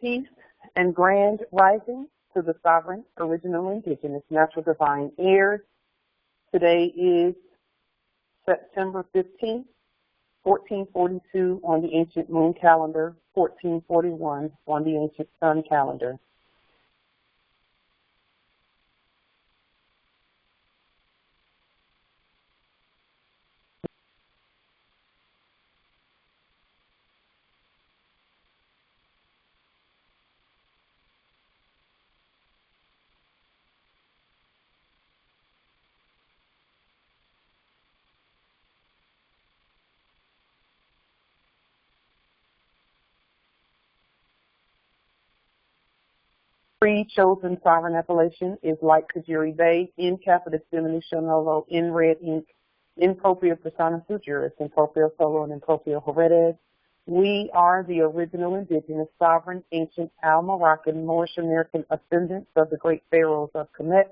Peace and grand rising to the sovereign, original, indigenous, natural, divine heirs. Today is September 15th, 1442 on the ancient moon calendar, 1441 on the ancient sun calendar. Chosen sovereign appellation is like Kajiri Bay, in capitis diminution nolo, in red ink, in propria persona sui juris, in propria solo, and in propria heredes. We are the original indigenous, sovereign, ancient, Al-Moroccan, Moorish American ascendants of the great pharaohs of Kemet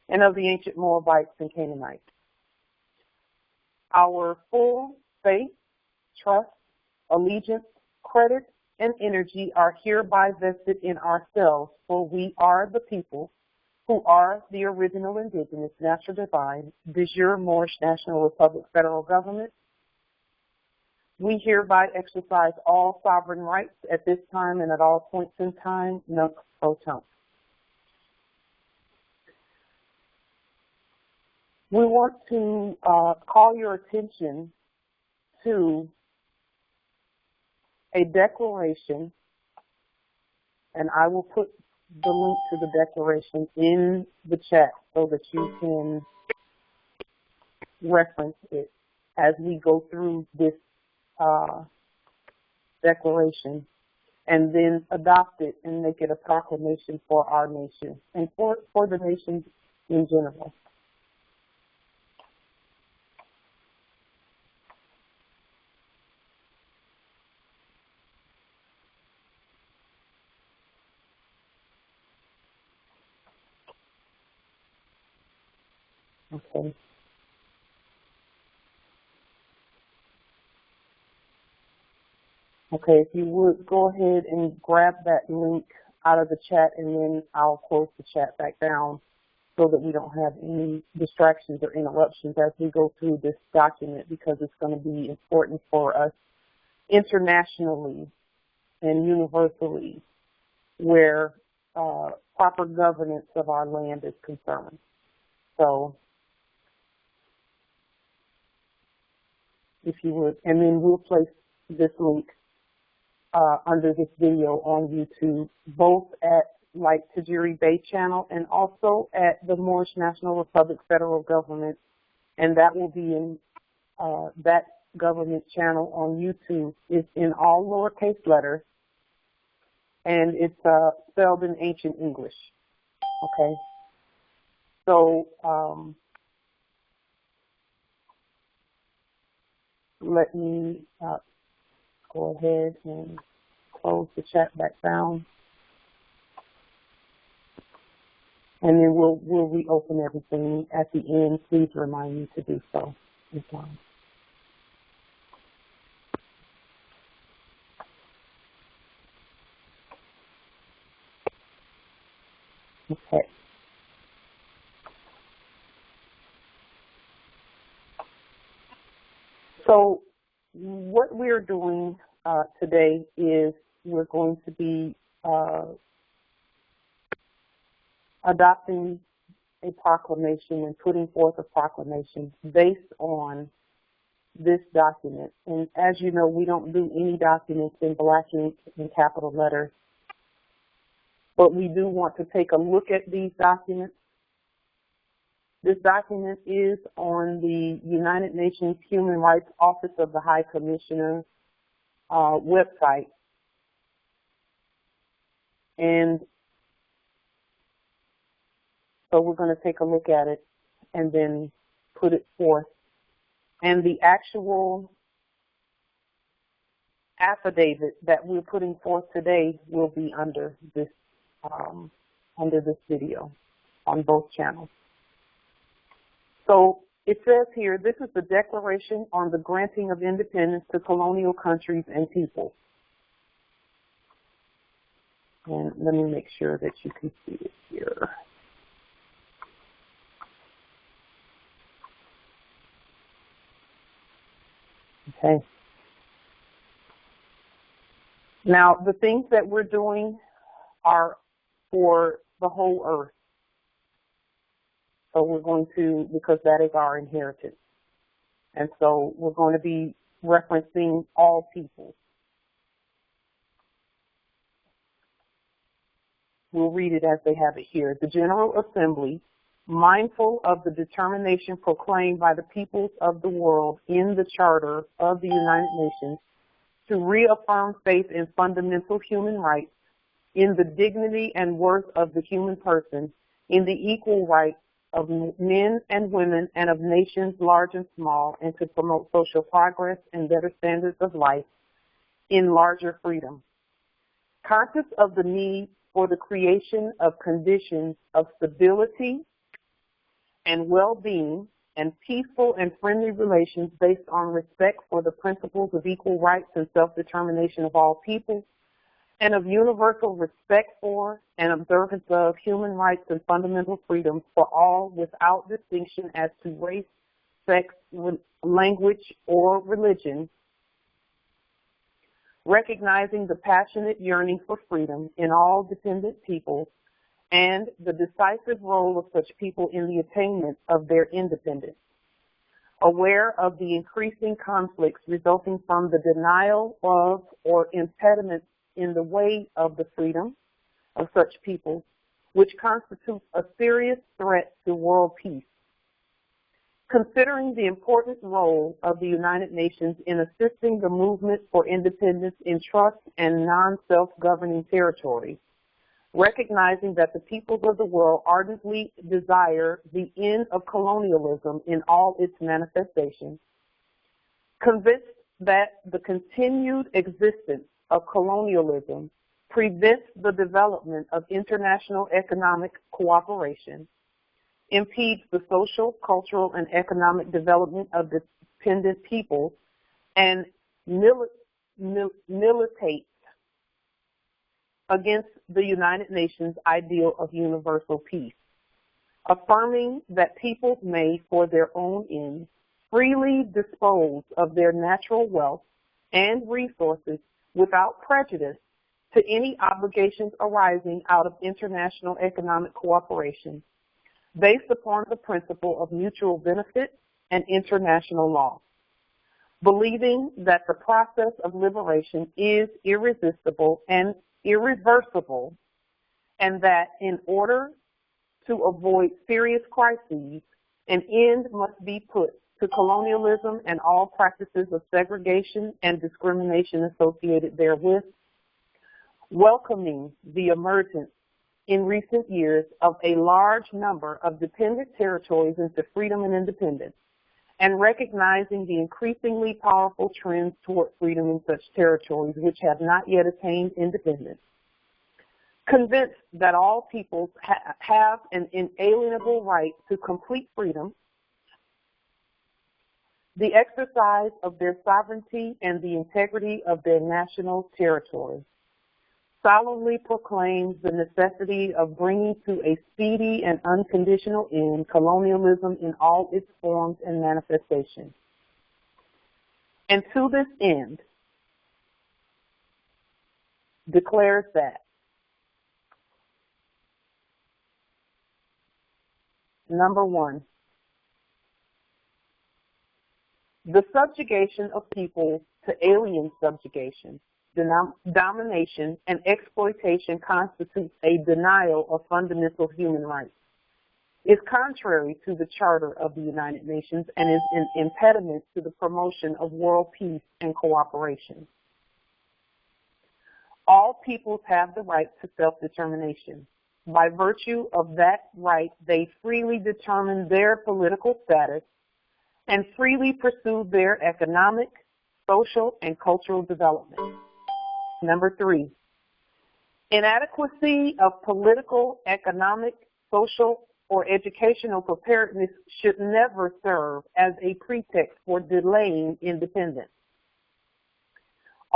and of the ancient Moabites and Canaanites. Our full faith, trust, allegiance, credit, and energy are hereby vested in ourselves, for we are the people who are the original indigenous, natural divine, de jure Moorish National Republic federal government. We hereby exercise all sovereign rights at this time and at all points in time, nunc pro tunc. We want to call your attention to a declaration, and I will put the link to the declaration in the chat so that you can reference it as we go through this declaration, and then adopt it and make it a proclamation for our nation and for the nation in general. Okay. Okay, if you would go ahead and grab that link out of the chat, and then I'll close the chat back down so that we don't have any distractions or interruptions as we go through this document, because it's going to be important for us internationally and universally where proper governance of our land is concerned. So if you would, and then we'll place this link under this video on YouTube, both at Like Tajiri Bay channel and also at the Moorish National Republic federal government, and that will be in that government channel on YouTube. It's in all lowercase letters, and it's spelled in ancient English. Okay, so let me go ahead and close the chat back down, and then we'll reopen everything at the end. Please remind me to do so. Okay. So what we're doing today is we're going to be adopting a proclamation and putting forth a proclamation based on this document. And as you know, we don't do any documents in black ink in capital letters, but we do want to take a look at these documents. This document is on the United Nations Human Rights Office of the High Commissioner website. And so we're going to take a look at it and then put it forth. And the actual affidavit that we're putting forth today will be under this video on both channels. So it says here, this is the Declaration on the Granting of Independence to Colonial Countries and Peoples. And let me make sure that you can see it here. Okay. Now, the things that we're doing are for the whole earth. So we're going to, because that is our inheritance. And so we're going to be referencing all people. We'll read it as they have it here. The General Assembly, mindful of the determination proclaimed by the peoples of the world in the Charter of the United Nations to reaffirm faith in fundamental human rights, in the dignity and worth of the human person, in the equal rights of men and women and of nations large and small, and to promote social progress and better standards of life in larger freedom. Conscious of the need for the creation of conditions of stability and well-being and peaceful and friendly relations based on respect for the principles of equal rights and self-determination of all people, and of universal respect for and observance of human rights and fundamental freedoms for all without distinction as to race, sex, language, or religion, recognizing the passionate yearning for freedom in all dependent peoples and the decisive role of such people in the attainment of their independence. Aware of the increasing conflicts resulting from the denial of or impediments in the way of the freedom of such people, which constitutes a serious threat to world peace. Considering the important role of the United Nations in assisting the movement for independence in trust and non-self-governing territories, recognizing that the peoples of the world ardently desire the end of colonialism in all its manifestations, convinced that the continued existence of colonialism prevents the development of international economic cooperation, impedes the social, cultural, and economic development of dependent peoples, and militates against the United Nations ideal of universal peace, affirming that peoples may, for their own ends, freely dispose of their natural wealth and resources without prejudice to any obligations arising out of international economic cooperation, based upon the principle of mutual benefit and international law, believing that the process of liberation is irresistible and irreversible, and that in order to avoid serious crises, an end must be put to colonialism and all practices of segregation and discrimination associated therewith, welcoming the emergence in recent years of a large number of dependent territories into freedom and independence, and recognizing the increasingly powerful trends toward freedom in such territories which have not yet attained independence, convinced that all peoples have an inalienable right to complete freedom, the exercise of their sovereignty and the integrity of their national territory, solemnly proclaims the necessity of bringing to a speedy and unconditional end colonialism in all its forms and manifestations. And to this end, declares that number one, the subjugation of people to alien subjugation, domination, and exploitation constitutes a denial of fundamental human rights, is contrary to the Charter of the United Nations, and is an impediment to the promotion of world peace and cooperation. All peoples have the right to self-determination. By virtue of that right, they freely determine their political status and freely pursue their economic, social, and cultural development. Number three, inadequacy of political, economic, social, or educational preparedness should never serve as a pretext for delaying independence.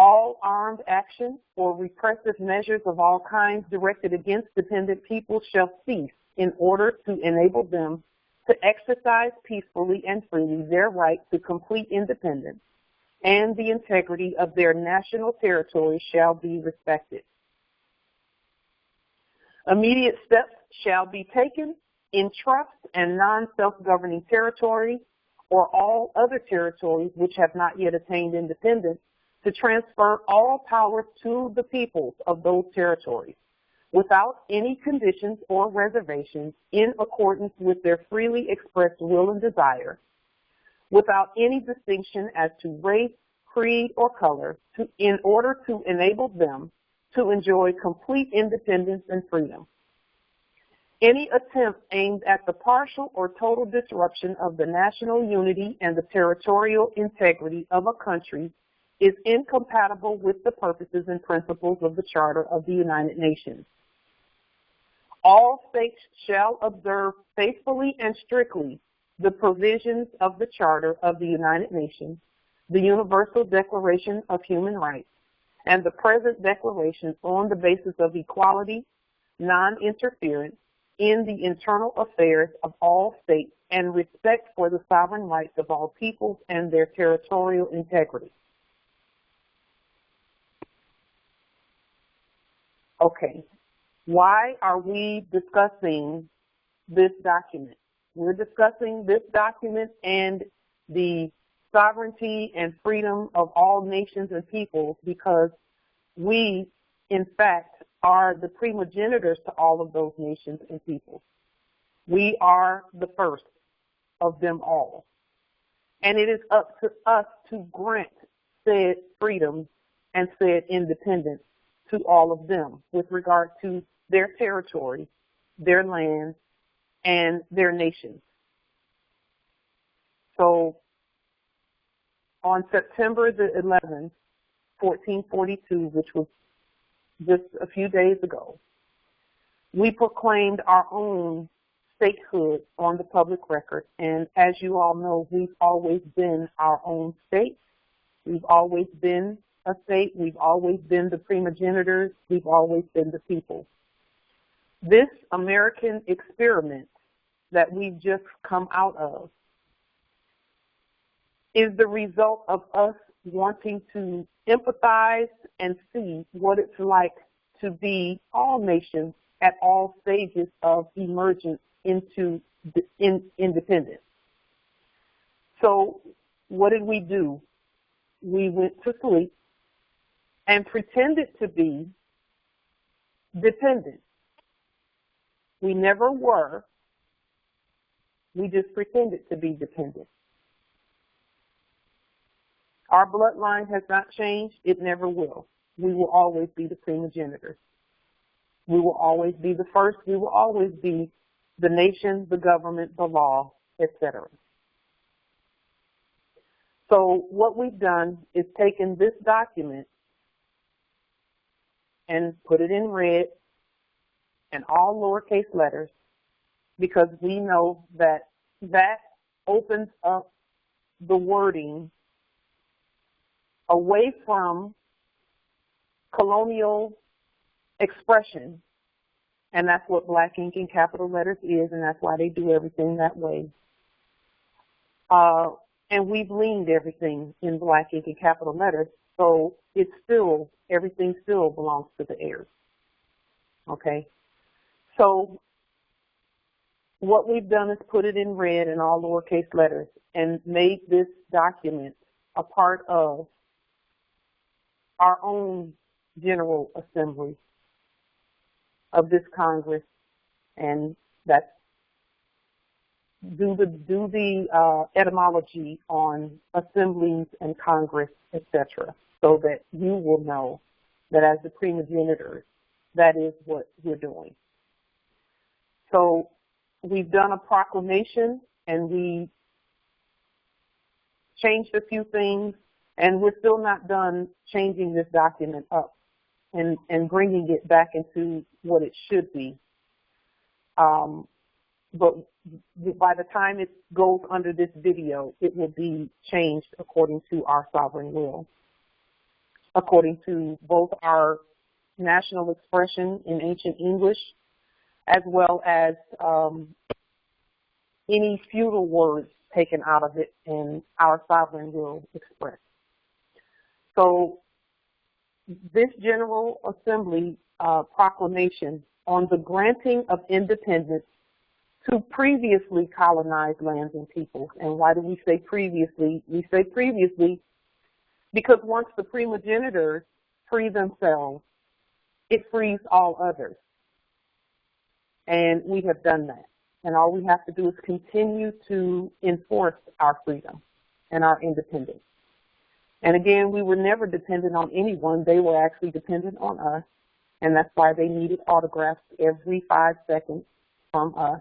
All armed action or repressive measures of all kinds directed against dependent people shall cease in order to enable them to exercise peacefully and freely their right to complete independence, and the integrity of their national territory shall be respected. Immediate steps shall be taken in trust and non-self-governing territory or all other territories which have not yet attained independence to transfer all powers to the peoples of those territories without any conditions or reservations in accordance with their freely expressed will and desire, without any distinction as to race, creed, or color, in order to enable them to enjoy complete independence and freedom. Any attempt aimed at the partial or total disruption of the national unity and the territorial integrity of a country is incompatible with the purposes and principles of the Charter of the United Nations. All states shall observe faithfully and strictly the provisions of the Charter of the United Nations, the Universal Declaration of Human Rights, and the present declaration on the basis of equality, non-interference in the internal affairs of all states, and respect for the sovereign rights of all peoples and their territorial integrity. Okay, why are we discussing this document? We're discussing this document and the sovereignty and freedom of all nations and peoples because we, in fact, are the primogenitors to all of those nations and peoples. We are the first of them all. And it is up to us to grant said freedom and said independence to all of them with regard to their territory, their land, and their nations. So on September the 11th, 1442, which was just a few days ago, we proclaimed our own statehood on the public record. And as you all know, we've always been our own state. We've always been a state. We've always been the primogenitors. We've always been the people. This American experiment that we've just come out of is the result of us wanting to empathize and see what it's like to be all nations at all stages of emergence into independence. So what did we do? We went to sleep and pretended to be dependent. We never were. We just pretended to be dependent. Our bloodline has not changed. It never will. We will always be the primogenitors. We will always be the first. We will always be the nation, the government, the law, etc. So what we've done is taken this document and put it in red and all lowercase letters because we know that that opens up the wording away from colonial expression, and that's what black ink in capital letters is, and that's why they do everything that way. And we've leaned everything in black ink in capital letters, so it's still, everything still belongs to the heirs. Okay? So what we've done is put it in red in all lowercase letters and made this document a part of our own General Assembly of this Congress, and that's do the etymology on assemblies and Congress, etc., so that you will know that as the primogenitors, that is what we're doing. So we've done a proclamation and we changed a few things, and we're still not done changing this document up and bringing it back into what it should be. But by the time it goes under this video, it will be changed according to our sovereign will. according to both our national expression in ancient English, as well as any feudal words taken out of it, and our sovereign will express. So this General Assembly proclamation on the granting of independence to previously colonized lands and peoples. And why do we say previously? We say previously because once the primogenitors free themselves, it frees all others. And we have done that. And all we have to do is continue to enforce our freedom and our independence. And again, we were never dependent on anyone. They were actually dependent on us. And that's why they needed autographs every 5 seconds from us.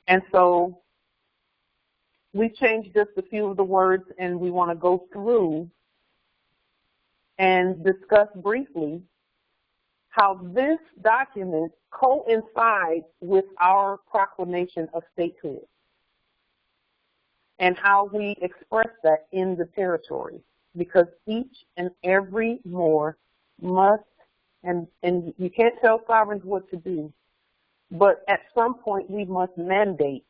And so we changed just a few of the words, and we want to go through and discuss briefly how this document coincides with our proclamation of statehood and how we express that in the territory, because each and every Moor must, and you can't tell sovereigns what to do, but at some point we must mandate,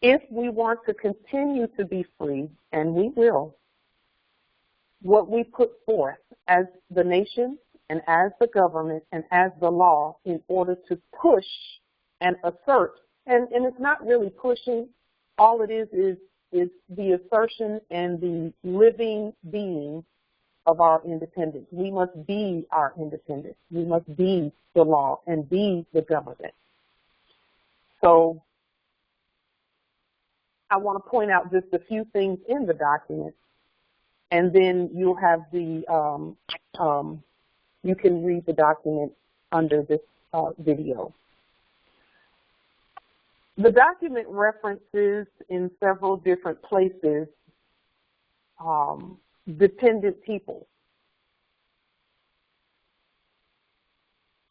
if we want to continue to be free, and we will, what we put forth as the nation and as the government and as the law in order to push and assert. And it's not really pushing. All it is the assertion and the living being of our independence. We must be our independence. We must be the law and be the government. So I want to point out just a few things in the document, and then you'll have the, you can read the document under this video. The document references in several different places dependent people.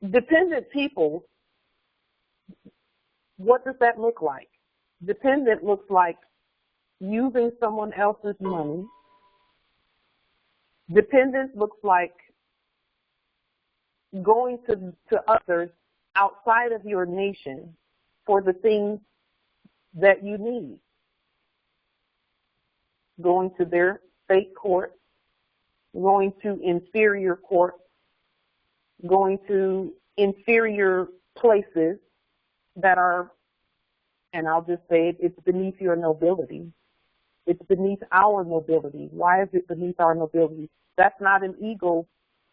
Dependent people, what does that look like? Dependent looks like using someone else's money. Dependent looks like going to others outside of your nation for the things that you need. Going to their state court, going to inferior courts, going to inferior places that are, and I'll just say it, it's beneath your nobility. It's beneath our nobility. Why is it beneath our nobility? That's not an ego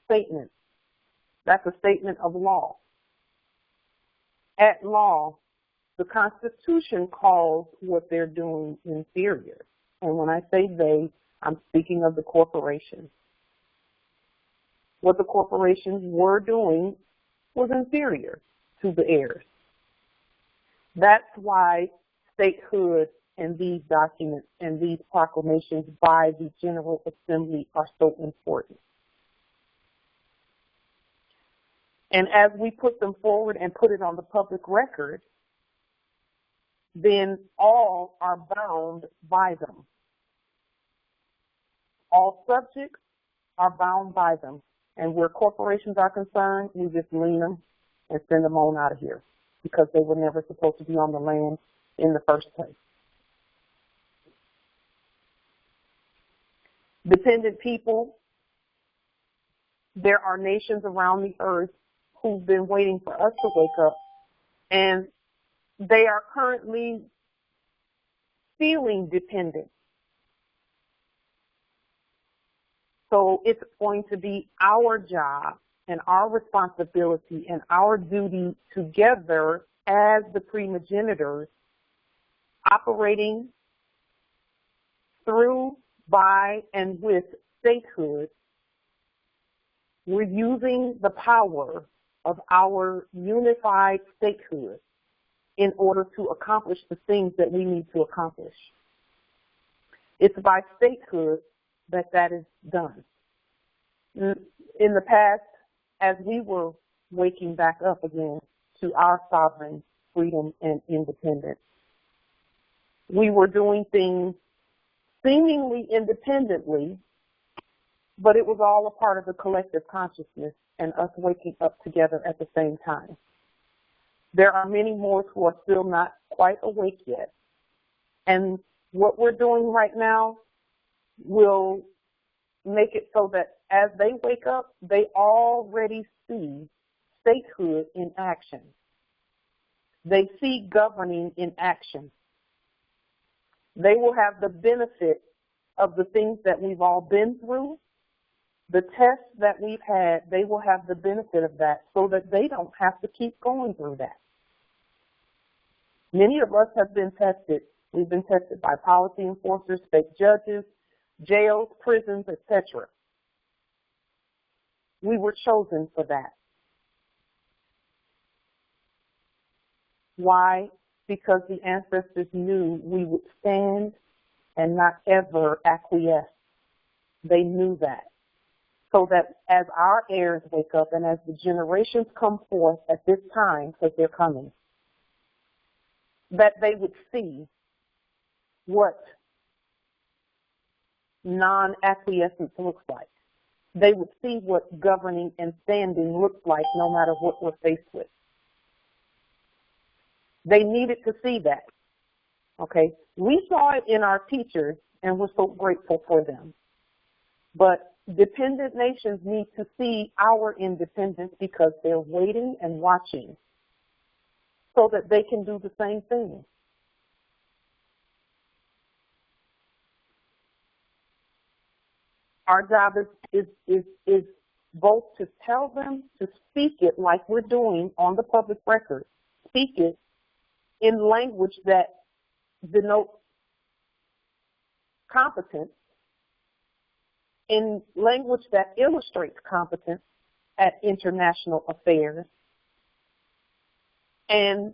statement. That's a statement of law. At law, the Constitution calls what they're doing inferior. And when I say they, I'm speaking of the corporations. What the corporations were doing was inferior to the heirs. That's why statehood and these documents and these proclamations by the General Assembly are so important. And as we put them forward and put it on the public record, then all are bound by them. All subjects are bound by them. And where corporations are concerned, we just lean them and send them on out of here because they were never supposed to be on the land in the first place. Dependent people, there are nations around the earth who've been waiting for us to wake up, and they are currently feeling dependent. So it's going to be our job and our responsibility and our duty together as the primogenitors operating through, by, and with statehood. We're using the power of our unified statehood in order to accomplish the things that we need to accomplish. It's by statehood that is done. In the past, as we were waking back up again to our sovereign freedom and independence, we were doing things seemingly independently but it was all a part of the collective consciousness and us waking up together at the same time. There are many more who are still not quite awake yet. And what we're doing right now will make it so that as they wake up, they already see statehood in action. They see governing in action. They will have the benefit of the things that we've all been through, the tests that we've had. They will have the benefit of that so that they don't have to keep going through that. Many of us have been tested. We've been tested by policy enforcers, state judges, jails, prisons, etc. We were chosen for that. Why? Because the ancestors knew we would stand and not ever acquiesce. They knew that. So that as our heirs wake up and as the generations come forth at this time, because they're coming, that they would see what non-acquiescence looks like. They would see what governing and standing looks like no matter what we're faced with. They needed to see that, okay? We saw it in our teachers, and we're so grateful for them. But dependent nations need to see our independence because they're waiting and watching so that they can do the same thing. Our job is both to tell them to speak it like we're doing on the public record, speak it in language that denotes competence, in language that illustrates competence at international affairs, and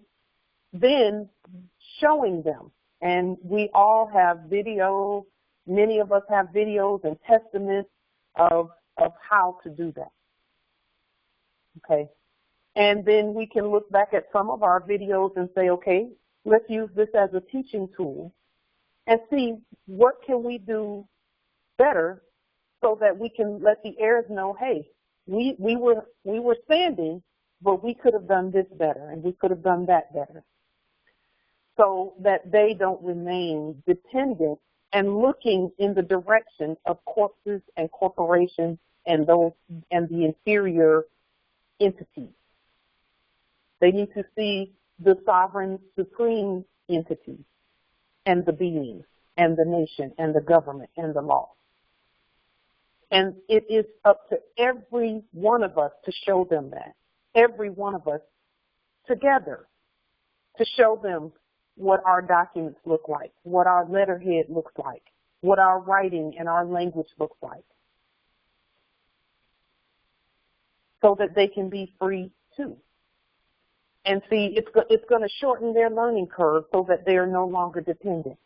then showing them. And we all have videos, many of us have videos and testaments of how to do that, okay? And then we can look back at some of our videos and say, okay, let's use this as a teaching tool and see what can we do better so that we can let the heirs know, hey, we were standing, but we could have done this better and we could have done that better, so that they don't remain dependent and looking in the direction of corpses and corporations and those and the inferior entities. They need to see the sovereign supreme entity and the beings and the nation and the government and the law. And it is up to every one of us to show them that, every one of us together, to show them what our documents look like, what our letterhead looks like, what our writing and our language looks like, so that they can be free too. And see, it's going to shorten their learning curve so that they are no longer dependent,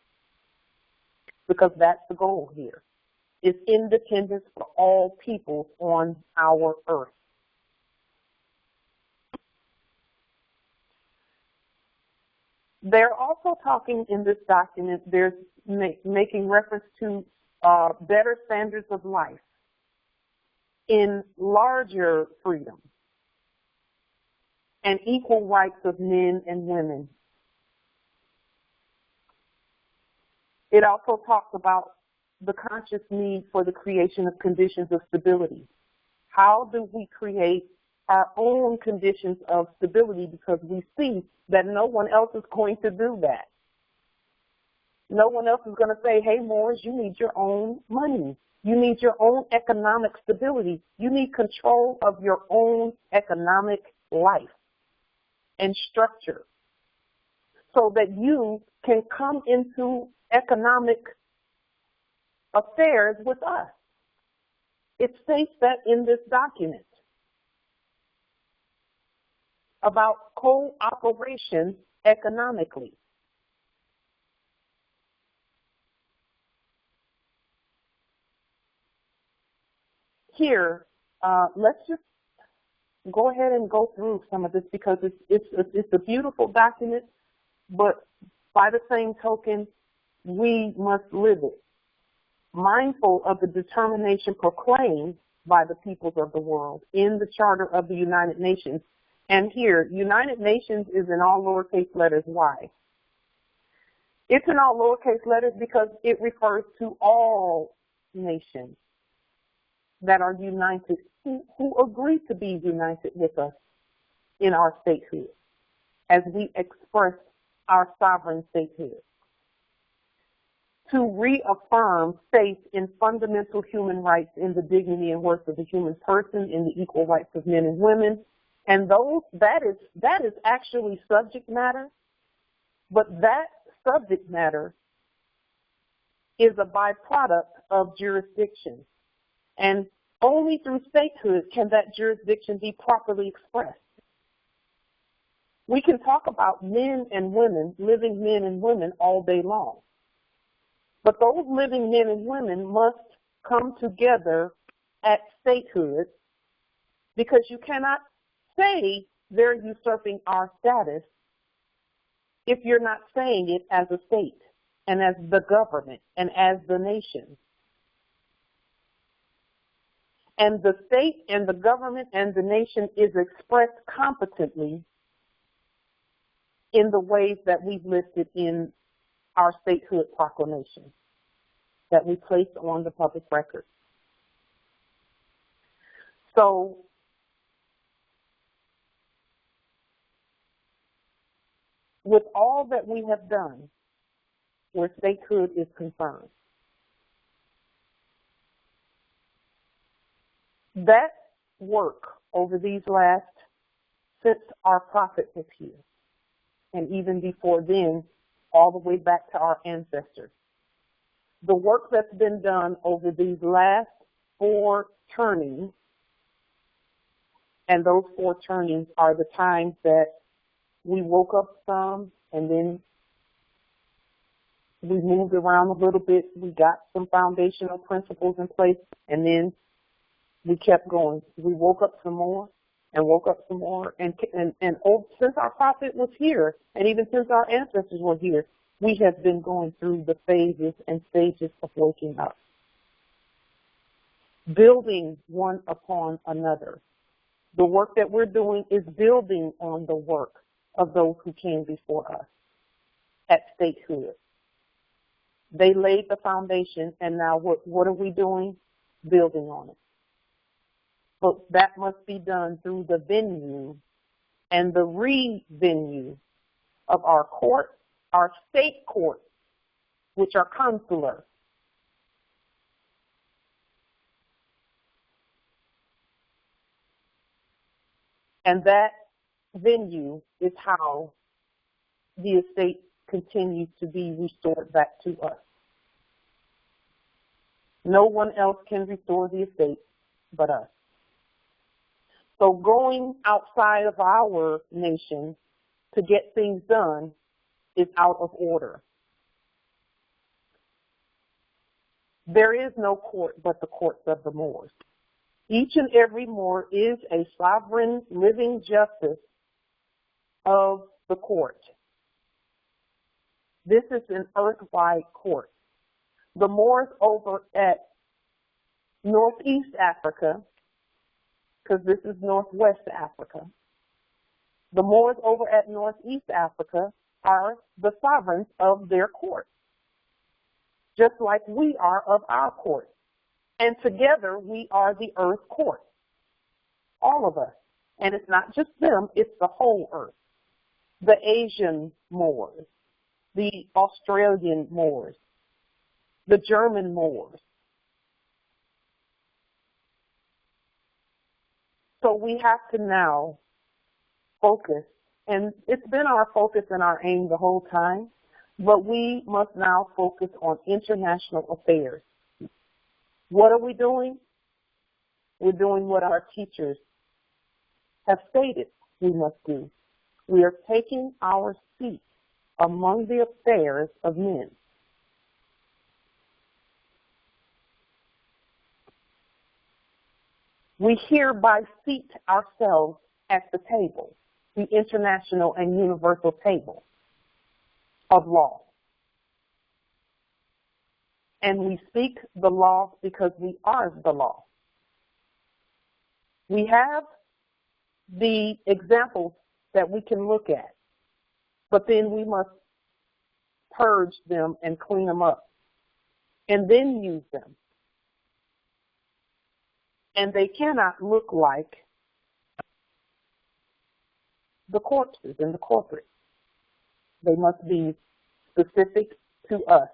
because that's the goal here, is independence for all peoples on our earth. They're also talking in this document, they're making reference to better standards of life in larger freedom and equal rights of men and women. It also talks about the conscious need for the creation of conditions of stability. How do we create our own conditions of stability, because we see that no one else is going to do that. No one else is going to say, hey, Morris, you need your own money. You need your own economic stability. You need control of your own economic life and structure so that you can come into economic affairs with us. It states that in this document about cooperation economically. Here, let's just go ahead and go through some of this, because it's a beautiful document, but by the same token, we must live it. mindful of the determination proclaimed by the peoples of the world in the Charter of the United Nations. And here, United Nations is in all lowercase letters. Why? It's in all lowercase letters because it refers to all nations that are united, who agree to be united with us in our statehood as we express our sovereign statehood. To reaffirm faith in fundamental human rights, in the dignity and worth of the human person, in the equal rights of men and women. And that is actually subject matter, but that subject matter is a byproduct of jurisdiction. And only through statehood can that jurisdiction be properly expressed. We can talk about men and women, living men and women, all day long. But those living men and women must come together at statehood, because you cannot say they're usurping our status if you're not saying it as a state and as the government and as the nation. And the state and the government and the nation is expressed competently in the ways that we've listed in our statehood proclamation that we placed on the public record. So with all that we have done where statehood is concerned, that work over these last, since our prophet was here, and even before then, all the way back to our ancestors, the work that's been done over these last 4 turnings, and those 4 turnings are the times that we woke up some, and then we moved around a little bit. We got some foundational principles in place, and then we kept going. We woke up some more, and woke up some more, and since our prophet was here, and even since our ancestors were here, we have been going through the phases and stages of waking up, building one upon another. The work that we're doing is building on the work of those who came before us at statehood. They laid the foundation, and now what are we doing? Building on it. But that must be done through the venue and the re-venue of our courts, our state courts, which are consular. And that venue is how the estate continues to be restored back to us. No one else can restore the estate but us. So going outside of our nation to get things done is out of order. There is no court but the courts of the Moors. Each and every Moor is a sovereign living justice of the court. This is an earth-wide court. The Moors over at Northeast Africa, because this is Northwest Africa, the Moors over at Northeast Africa are the sovereigns of their court, just like we are of our court. And together we are the earth court, all of us. And it's not just them, it's the whole earth. The Asian Moors, the Australian Moors, the German Moors. So we have to now focus, and it's been our focus and our aim the whole time, but we must now focus on international affairs. What are we doing? We're doing what our teachers have stated we must do. We are taking our seat among the affairs of men. We hereby seat ourselves at the table, the international and universal table of law. and we speak the law because we are the law. We have the examples that we can look at, but then we must purge them and clean them up and then use them. And they cannot look like the corpses and the corporate. They must be specific to us.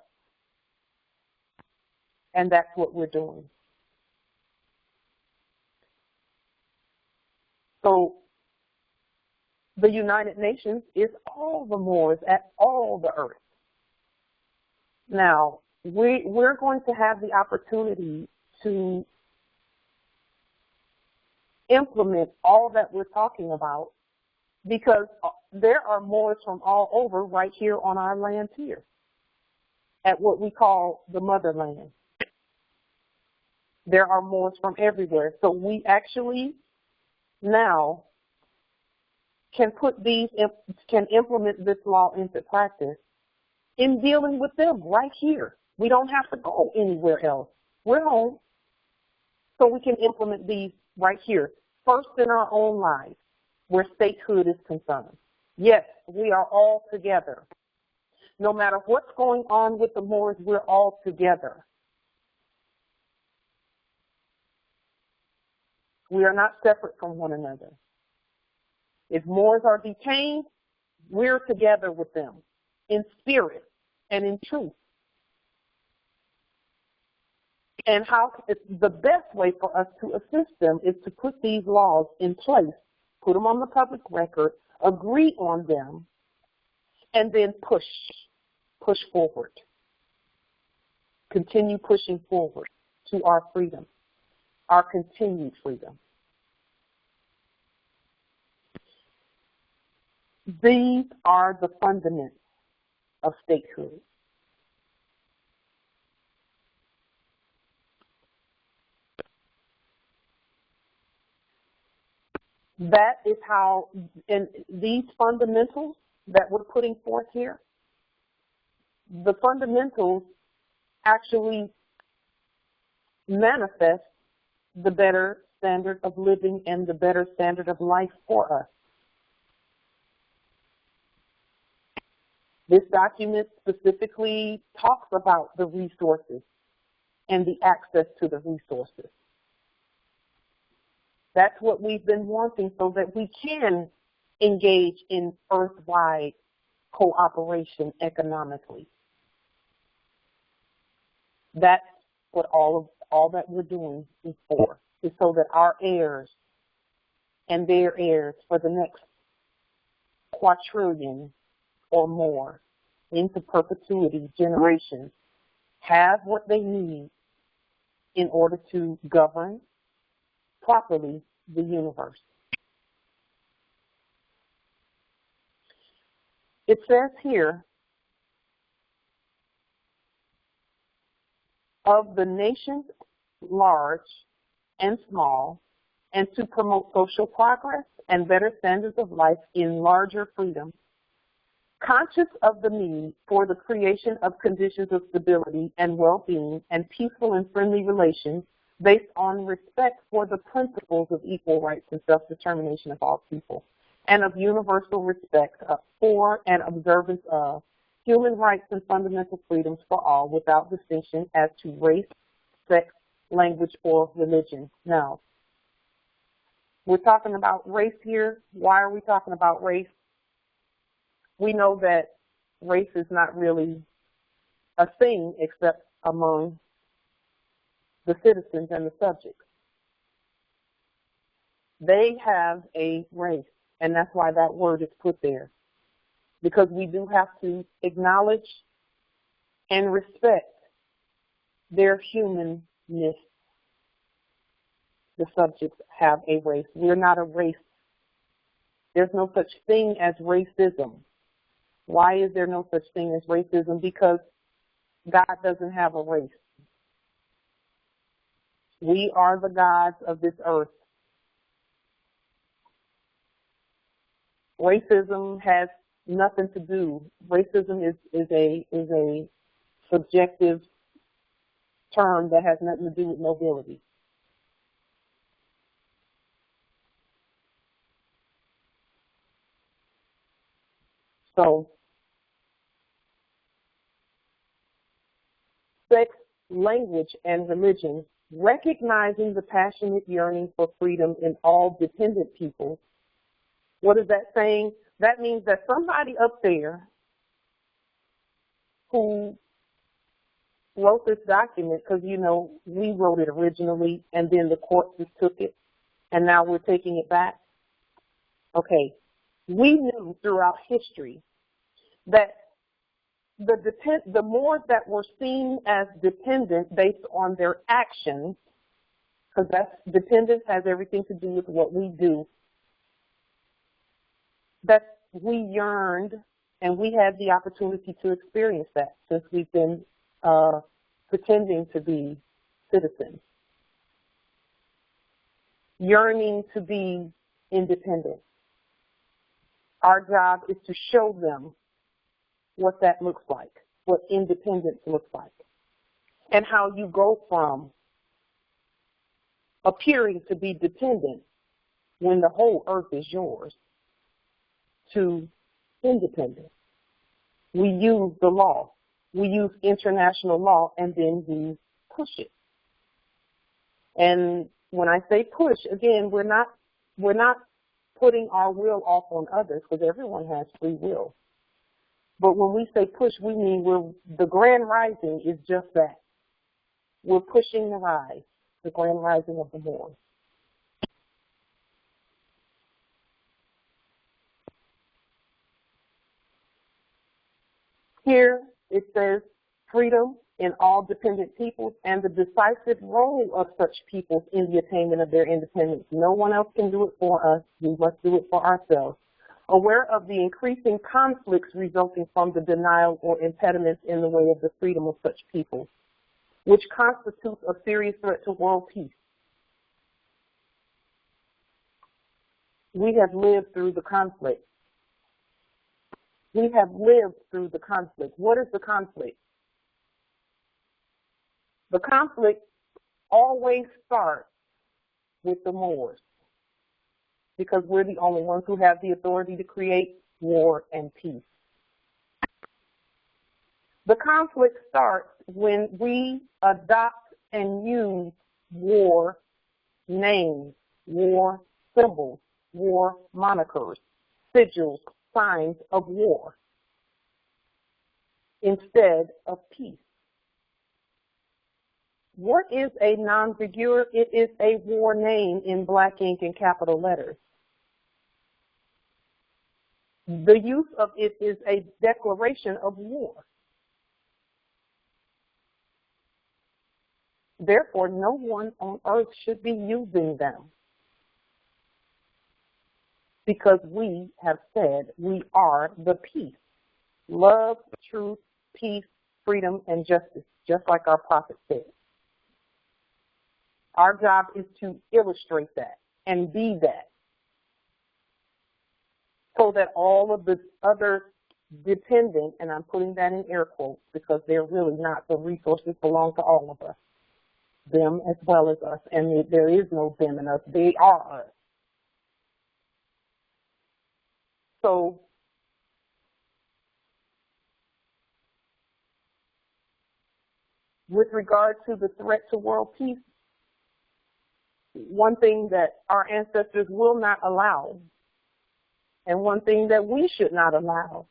And that's what we're doing. So the United Nations is all the Moors at all the earth. Now, we're going to have the opportunity to implement all that we're talking about because there are Moors from all over right here on our land here at what we call the motherland. There are Moors from everywhere. So we actually now can implement this law into practice in dealing with them right here. We don't have to go anywhere else. We're home. So we can implement these right here. First in our own lives, where statehood is concerned. Yes, we are all together. No matter what's going on with the Moors, we're all together. We are not separate from one another. If Moors are detained, we're together with them in spirit and in truth. And the best way for us to assist them is to put these laws in place, put them on the public record, agree on them, and then push forward. Continue pushing forward to our freedom, our continued freedom. These are the fundamentals of statehood. That is how, and these fundamentals that we're putting forth here, the fundamentals actually manifest the better standard of living and the better standard of life for us. This document specifically talks about the resources and the access to the resources. That's what we've been wanting so that we can engage in earth-wide cooperation economically. That's what all that we're doing is for, is so that our heirs and their heirs for the next quadrillion or more into perpetuity generations have what they need in order to govern properly the universe. It says here, of the nations large and small, and to promote social progress and better standards of life in larger freedom, conscious of the need for the creation of conditions of stability and well-being and peaceful and friendly relations based on respect for the principles of equal rights and self-determination of all people, and of universal respect for and observance of human rights and fundamental freedoms for all without distinction as to race, sex, language, or religion. Now, we're talking about race here. Why are we talking about race? We know that race is not really a thing except among the citizens and the subjects. They have a race, and that's why that word is put there. Because we do have to acknowledge and respect their humanness. The subjects have a race. We're not a race. There's no such thing as racism. Why is there no such thing as racism? Because God doesn't have a race. We are the gods of this earth. Racism has nothing to do. Racism is a subjective term that has nothing to do with nobility. So, sex, language, and religion, recognizing the passionate yearning for freedom in all dependent peoples. What is that saying? That means that somebody up there who wrote this document, because, you know, we wrote it originally, and then the courts just took it, and now we're taking it back. Okay, we knew throughout history that the more that were seen as dependent based on their actions, because dependence has everything to do with what we do, that we yearned, and we had the opportunity to experience that since we've been pretending to be citizens, yearning to be independent. Our job is to show them what that looks like, what independence looks like, and how you go from appearing to be dependent when the whole earth is yours to independence. We use the law. We use international law, and then we push it. And when I say push, again, we're not putting our will off on others, because everyone has free will. But when we say push, we mean the grand rising is just that. We're pushing the rise, the grand rising of the Moors. Here it says freedom in all dependent peoples and the decisive role of such peoples in the attainment of their independence. No one else can do it for us. We must do it for ourselves. Aware of the increasing conflicts resulting from the denial or impediments in the way of the freedom of such peoples, which constitutes a serious threat to world peace. We have lived through the conflict. We have lived through the conflict. What is the conflict? The conflict always starts with the Moors, because we're the only ones who have the authority to create war and peace. The conflict starts when we adopt and use war names, war symbols, war monikers, sigils, signs of war, instead of peace. What is a non-figure? It is a war name in black ink and capital letters. The use of it is a declaration of war. Therefore, no one on earth should be using them, because we have said we are the peace. Love, truth, peace, freedom, and justice, just like our prophet said. Our job is to illustrate that and be that, so that all of the other dependent, and I'm putting that in air quotes because they're really not, the resources belong to all of us, them as well as us, and there is no them and us, they are us. So with regard to the threat to world peace, one thing that our ancestors will not allow, and one thing that we should not allow,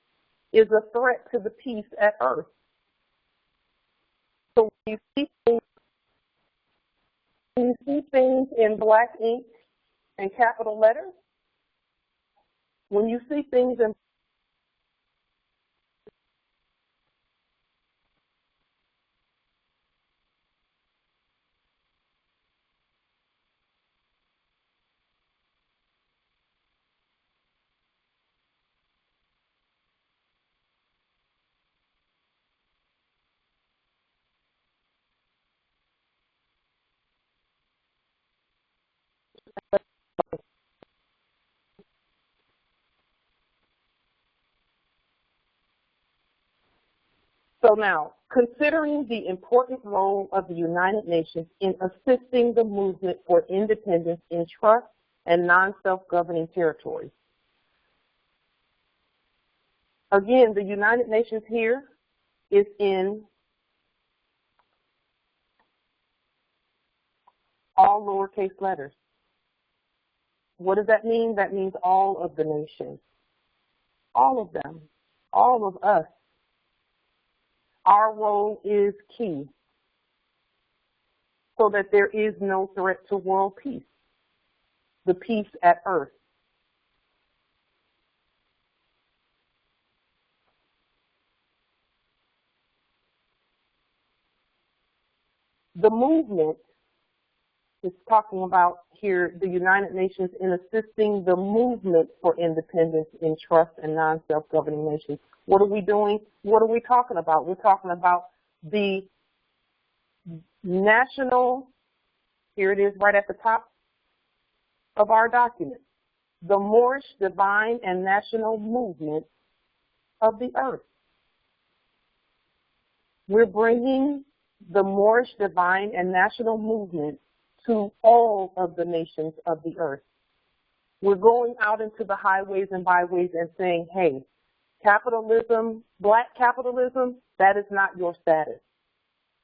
is a threat to the peace at earth. So when you see things in black ink and capital letters, when you see things in So now, considering the important role of the United Nations in assisting the movement for independence in trust and non-self-governing territories. Again, the United Nations here is in all lowercase letters. What does that mean? That means all of the nations, all of them, all of us. Our role is key so that there is no threat to world peace, the peace at earth. The movement is talking about here the United Nations in assisting the movement for independence in trust and non-self-governing nations. What are we doing? What are we talking about? We're talking about the national, here it is right at the top of our document, the moorishe, divine, and national movement of the earth. We're bringing the moorishe, divine, and national movement to all of the nations of the earth. We're going out into the highways and byways and saying, hey, capitalism, black capitalism, that is not your status.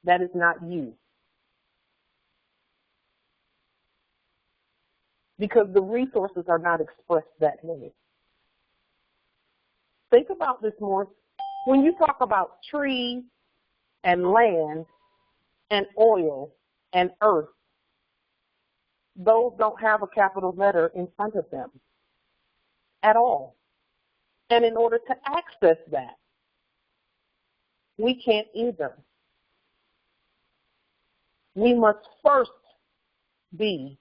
That is not you. Because the resources are not expressed that way. Think about this more. When you talk about trees and land and oil and earth, those don't have a capital letter in front of them at all. And in order to access that, we can't either. We must first be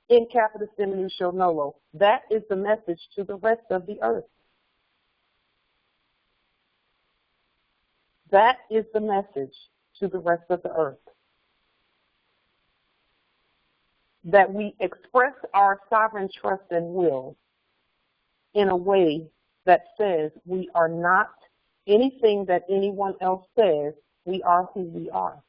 in capitis diminutio nolo. That is the message to the rest of the earth. That is the message to the rest of the earth. That we express our sovereign trust and will in a way that says we are not anything that anyone else says. We are who we are.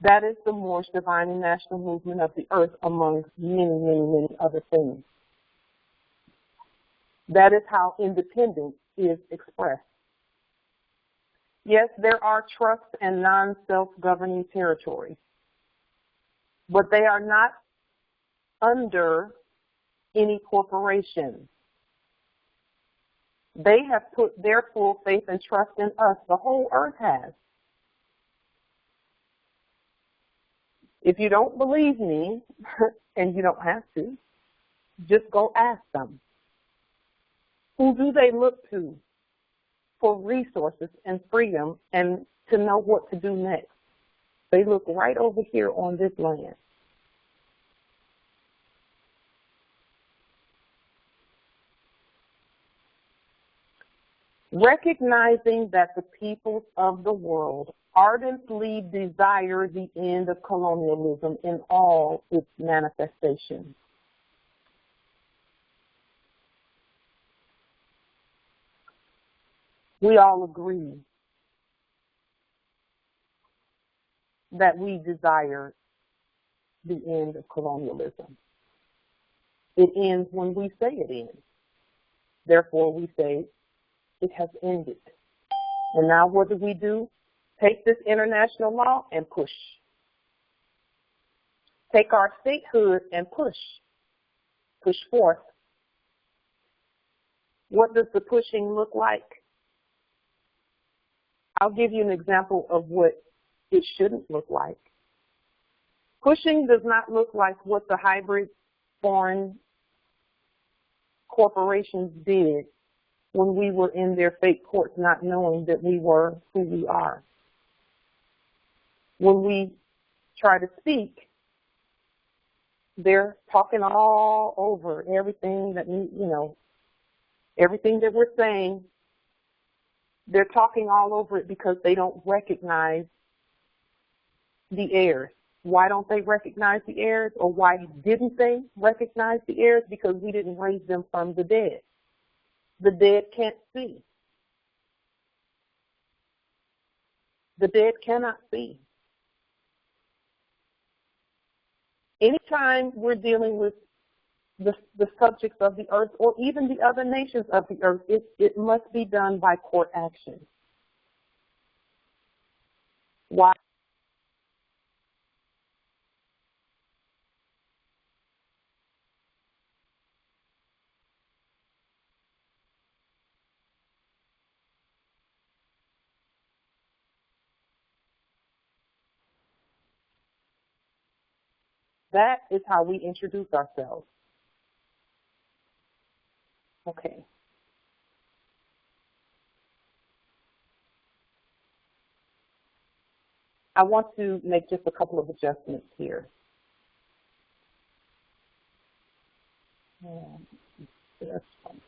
That is the moorishe, divine, and national movement of the earth, among many, many, many other things. That is how independence is expressed. Yes, there are trust and non-self-governing territories, but they are not under any corporation. They have put their full faith and trust in us. The whole earth has. If you don't believe me, and you don't have to, just go ask them. Who do they look to for resources and freedom and to know what to do next? They look right over here on this land. Recognizing that the peoples of the world ardently desire the end of colonialism in all its manifestations. We all agree that we desire the end of colonialism. It ends when we say it ends. Therefore, we say it has ended. And now what do? Take this international law and push. Take our statehood and push forth. What does the pushing look like? I'll give you an example of what it shouldn't look like. Pushing does not look like what the hybrid foreign corporations did when we were in their fake courts not knowing that we were who we are. When we try to speak, they're talking all over everything that, everything that we're saying. They're talking all over it because they don't recognize the heirs. Why don't they recognize the heirs? Or why didn't they recognize the heirs? Because we didn't raise them from the dead. The dead can't see. The dead cannot see. Anytime we're dealing with the subjects of the earth or even the other nations of the earth, it must be done by court action. Why? That is how we introduce ourselves. Okay. I want to make just a couple of adjustments here. That's fine.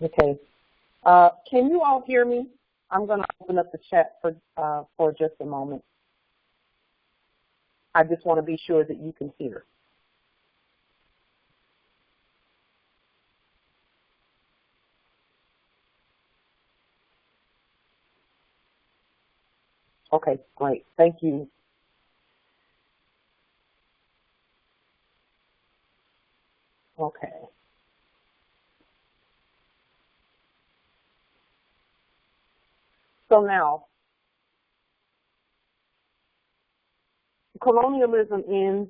Okay. Can you all hear me? I'm going to open up the chat for just a moment. I just want to be sure that you can hear. Okay, great. Thank you. Okay. So now, colonialism ends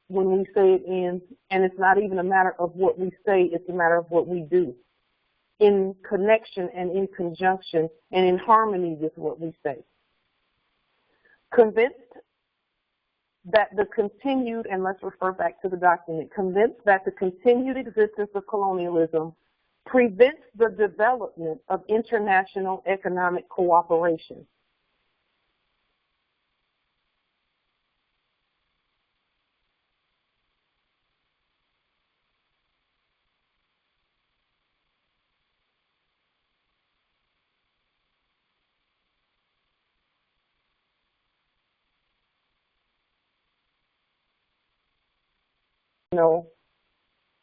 when we say it ends, and it's not even a matter of what we say, it's a matter of what we do, in connection and in conjunction and in harmony with what we say. Convinced that the continued, and let's refer back to the document, convinced that the continued existence of colonialism prevents the development of international economic cooperation.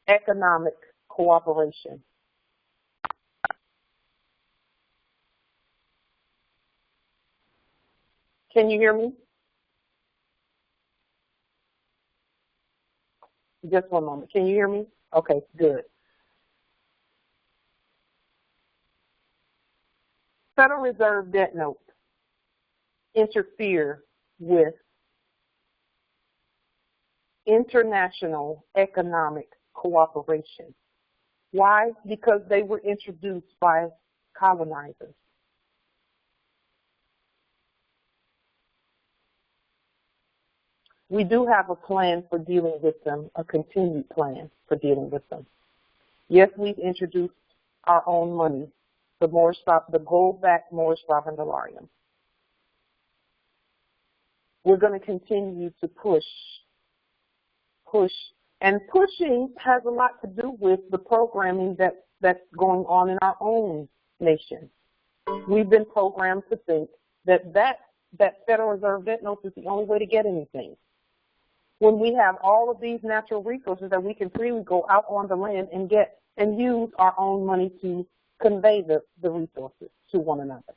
Economic cooperation. Can you hear me? Just one moment. Can you hear me? Okay, good. Federal Reserve debt notes interfere with international economic cooperation. Why? Because they were introduced by colonizers. We do have a plan for dealing with them, a continued plan for dealing with them. Yes, we've introduced our own money, the gold-backed moorishe dollarium. We're going to continue to push, and pushing has a lot to do with the programming that's going on in our own nation. We've been programmed to think that Federal Reserve debt notes is the only way to get anything. When we have all of these natural resources that we can freely go out on the land and get and use our own money to convey the resources to one another.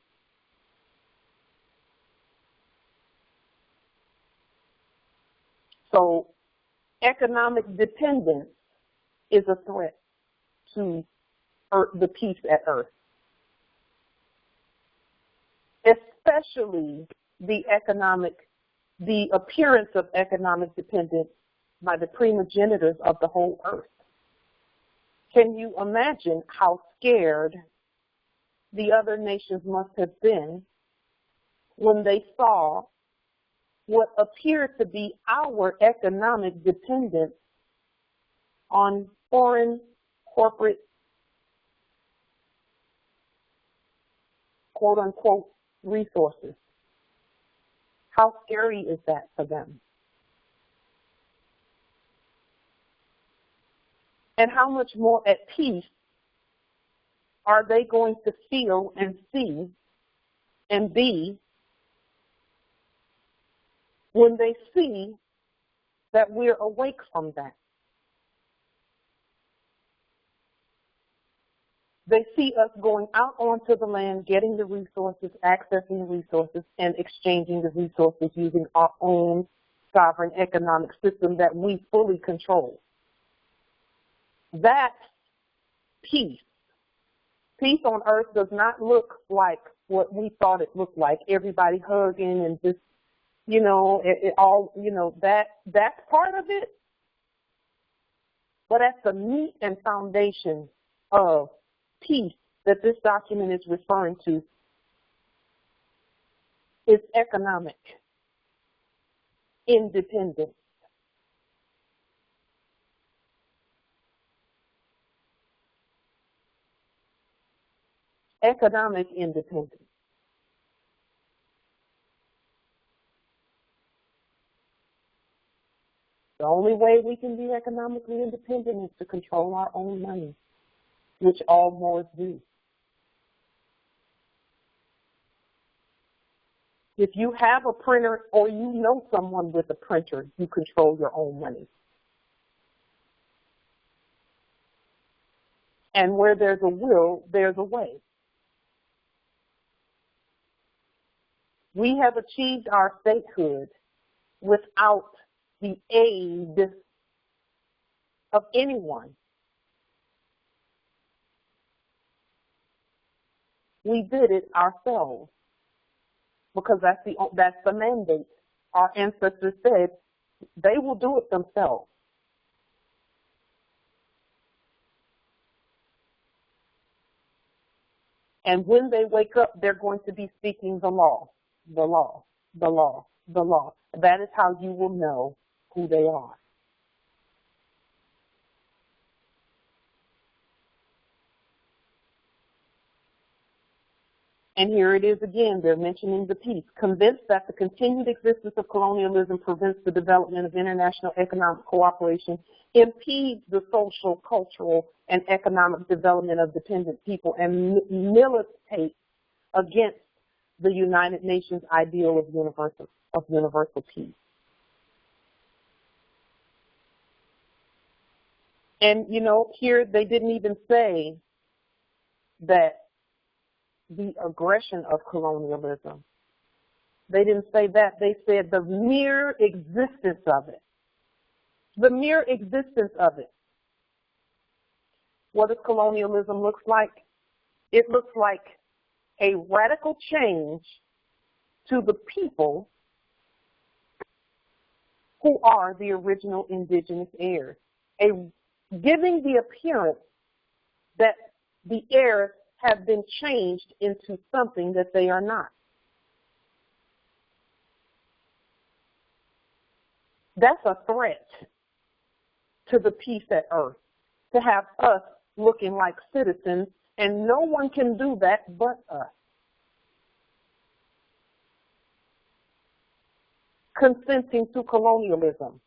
So economic dependence is a threat to the peace at Earth, especially the appearance of economic dependence by the primogenitors of the whole Earth. Can you imagine how scared the other nations must have been when they saw what appeared to be our economic dependence on foreign corporate, quote-unquote, resources? How scary is that for them? And how much more at peace are they going to feel and see and be when they see that we're awake from that. They see us going out onto the land, getting the resources, accessing the resources, and exchanging the resources using our own sovereign economic system that we fully control. That's peace. Peace on earth does not look like what we thought it looked like. Everybody hugging and just, you know, that's part of it. But at the meat and foundation of peace that this document is referring to is economic independence. Economic independence. The only way we can be economically independent is to control our own money, which all Moors do. If you have a printer or you know someone with a printer, you control your own money. And where there's a will, there's a way. We have achieved our statehood without the aid of anyone. We did it ourselves because that's the mandate. Our ancestors said they will do it themselves. And when they wake up, they're going to be speaking the law, the law, the law, the law. That is how you will know who they are. And here it is again, they're mentioning the peace. Convinced that the continued existence of colonialism prevents the development of international economic cooperation, impedes the social, cultural, and economic development of dependent people, and militates against the United Nations ideal of universal peace. And, you know, here they didn't even say that the aggression of colonialism. They didn't say that. They said the mere existence of it. The mere existence of it. What does colonialism look like? It looks like a radical change to the people who are the original indigenous heirs. Giving the appearance that the heirs have been changed into something that they are not. That's a threat to the peace at earth, to have us looking like citizens, and no one can do that but us. Consenting to colonialism.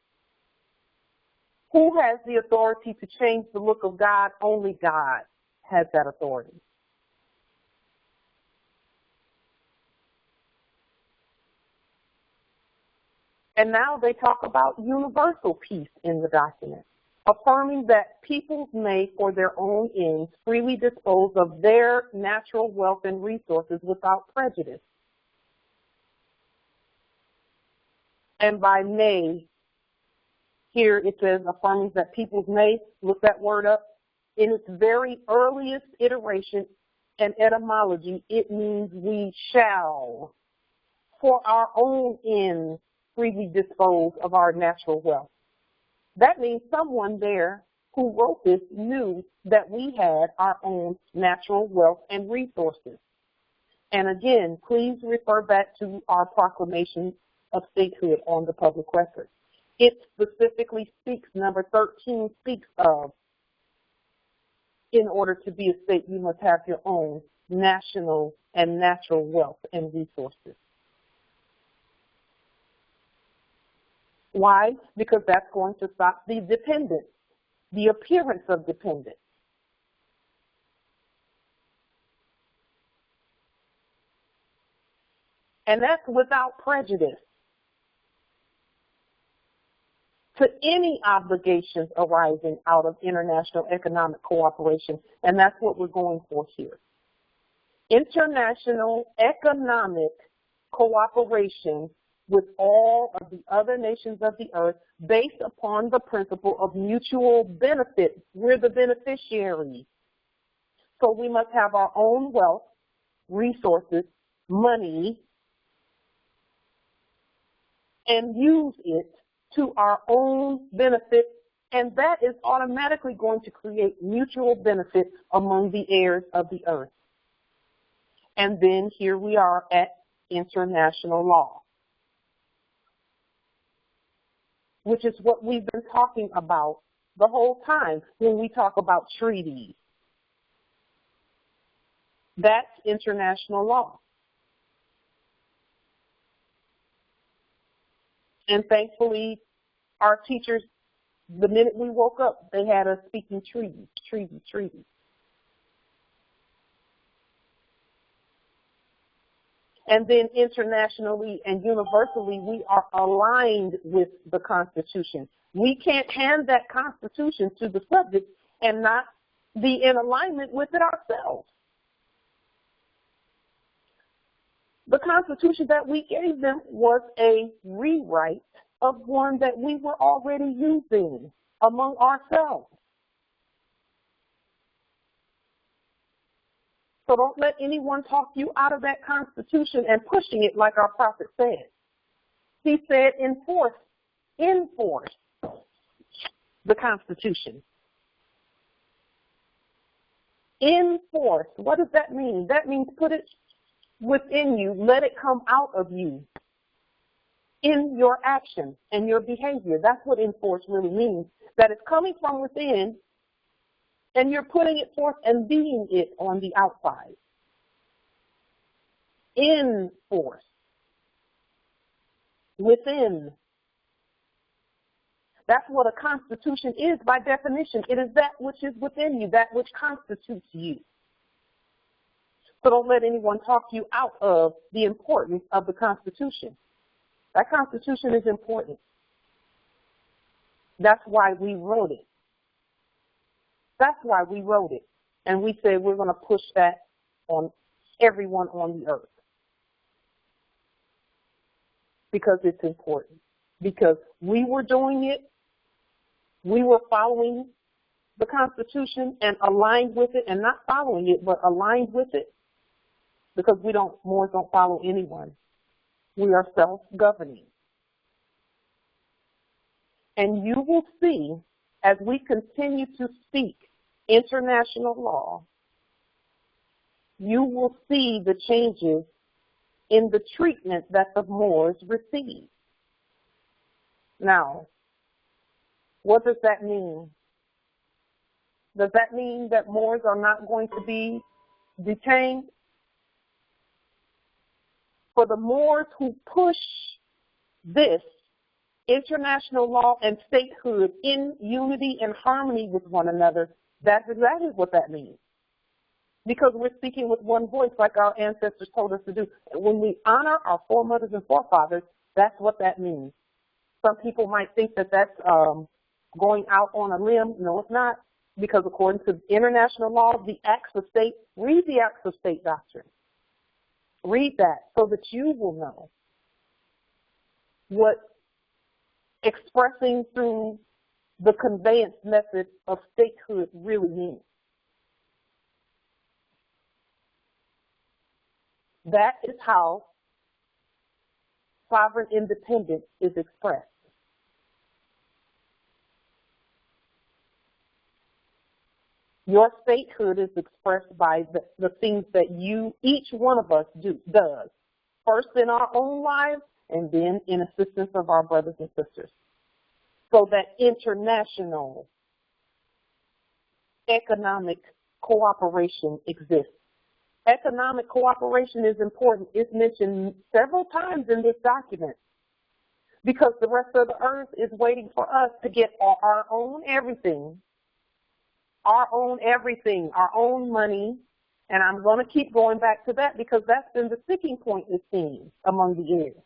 Who has the authority to change the look of God? Only God has that authority. And now they talk about universal peace in the document, affirming that peoples may, for their own ends, freely dispose of their natural wealth and resources without prejudice. And by may, here it says affirming that peoples may, look that word up, in its very earliest iteration and etymology, it means we shall, for our own ends, freely dispose of our natural wealth. That means someone there who wrote this knew that we had our own natural wealth and resources. And again, please refer back to our proclamation of statehood on the public record. It specifically speaks, number 13 speaks of, in order to be a state, you must have your own national and natural wealth and resources. Why? Because that's going to stop the dependence, the appearance of dependence. And that's without prejudice. to any obligations arising out of international economic cooperation, and that's what we're going for here. International economic cooperation with all of the other nations of the earth based upon the principle of mutual benefit. We're the beneficiaries. So we must have our own wealth, resources, money, and use it to our own benefit, and that is automatically going to create mutual benefit among the heirs of the earth. And then here we are at international law, which is what we've been talking about the whole time when we talk about treaties. That's international law. And thankfully, our teachers, the minute we woke up, they had us speaking treaties, treaties, treaties. And then internationally and universally, we are aligned with the Constitution. We can't hand that Constitution to the subject and not be in alignment with it ourselves. The Constitution that we gave them was a rewrite of one that we were already using among ourselves. So don't let anyone talk you out of that Constitution and pushing it like our prophet said. He said enforce the Constitution. Enforce. What does that mean? That means put it within you, let it come out of you in your action and your behavior. That's what enforce really means, that it's coming from within and you're putting it forth and being it on the outside. Enforce. Within. That's what a constitution is by definition. It is that which is within you, that which constitutes you. So don't let anyone talk you out of the importance of the Constitution. That Constitution is important. That's why we wrote it. That's why we wrote it. And we said we're going to push that on everyone on the earth. Because it's important. Because we were doing it. We were following the Constitution and aligned with it, and not following it, but aligned with it. Because Moors don't follow anyone. We are self-governing. And you will see, as we continue to speak international law, you will see the changes in the treatment that the Moors received. Now, what does that mean? Does that mean that Moors are not going to be detained? For the Moors who push this international law and statehood in unity and harmony with one another, that's exactly what that means. Because we're speaking with one voice like our ancestors told us to do. When we honor our foremothers and forefathers, that's what that means. Some people might think that that's going out on a limb. No, it's not. Because according to international law, the acts of state, read the acts of state doctrine. Read that so that you will know what expressing through the conveyance method of statehood really means. That is how sovereign independence is expressed. Your statehood is expressed by the things that each one of us does. First in our own lives, and then in assistance of our brothers and sisters. So that international economic cooperation exists. Economic cooperation is important. It's mentioned several times in this document because the rest of the earth is waiting for us to get our own everything. Our own money, and I'm going to keep going back to that because that's been the sticking point, it seems, among the heirs.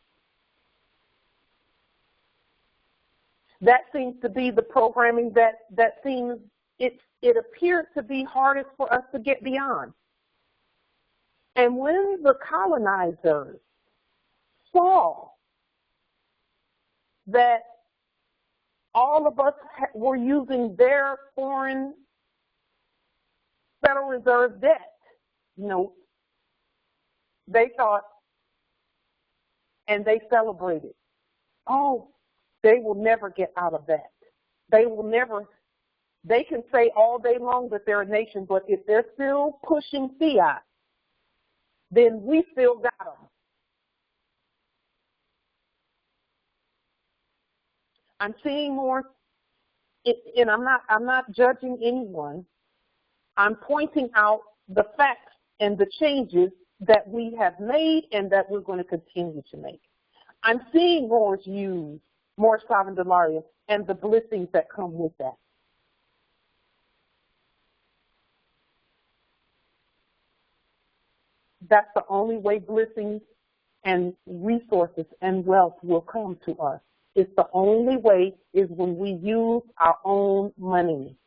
That seems to be the programming that seems, it appears to be hardest for us to get beyond. And when the colonizers saw that all of us were using their foreign Federal Reserve debt notes, they thought, and they celebrated, oh, they will never get out of that. They will never, they can say all day long that they're a nation, but if they're still pushing fiat, then we still got them. I'm seeing more, and I'm not judging anyone. I'm pointing out the facts and the changes that we have made and that we're going to continue to make. I'm seeing Moors use more sovereign dollarium and the blessings that come with that. That's the only way blessings and resources and wealth will come to us. It's the only way is when we use our own money.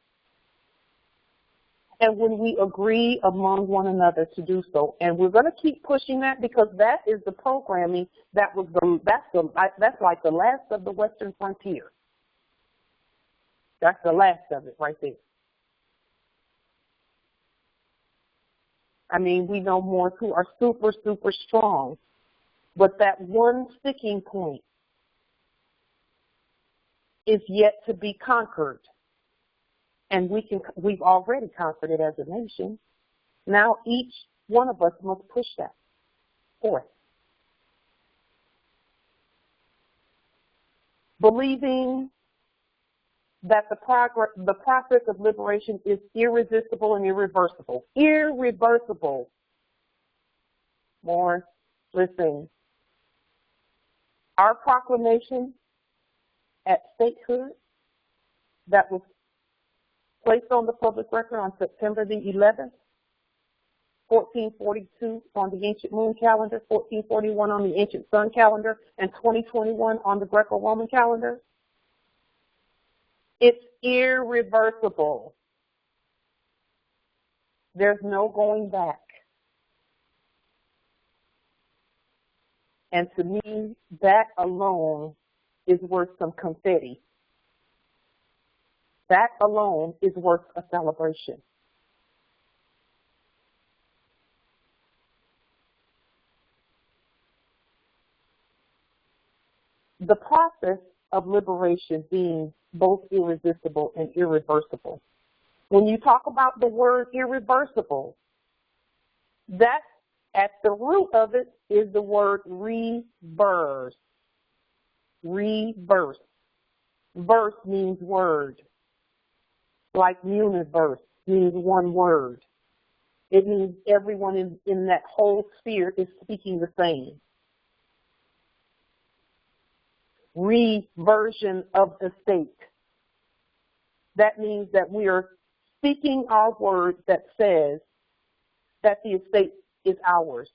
And when we agree among one another to do so. And we're going to keep pushing that because that is the programming that was that's like the last of the Western frontier. That's the last of it right there. I mean, we know Moors who are super, super strong, but that one sticking point is yet to be conquered. And we've already conquered it as a nation. Now each one of us must push that forth. Believing that the process of liberation is irresistible and irreversible. Irreversible. More, listen. Our proclamation at statehood that was placed on the public record on September the 11th, 1442 on the ancient moon calendar, 1441 on the ancient sun calendar, and 2021 on the Greco-Roman calendar. It's irreversible. There's no going back. And to me, that alone is worth some confetti. That alone is worth a celebration. The process of liberation being both irresistible and irreversible. When you talk about the word irreversible, that at the root of it is the word reverse. Reverse. Verse means word. Like universe means one word. It means everyone in that whole sphere is speaking the same. Reversion of the state. That means that we are speaking our word that says that the estate is ours.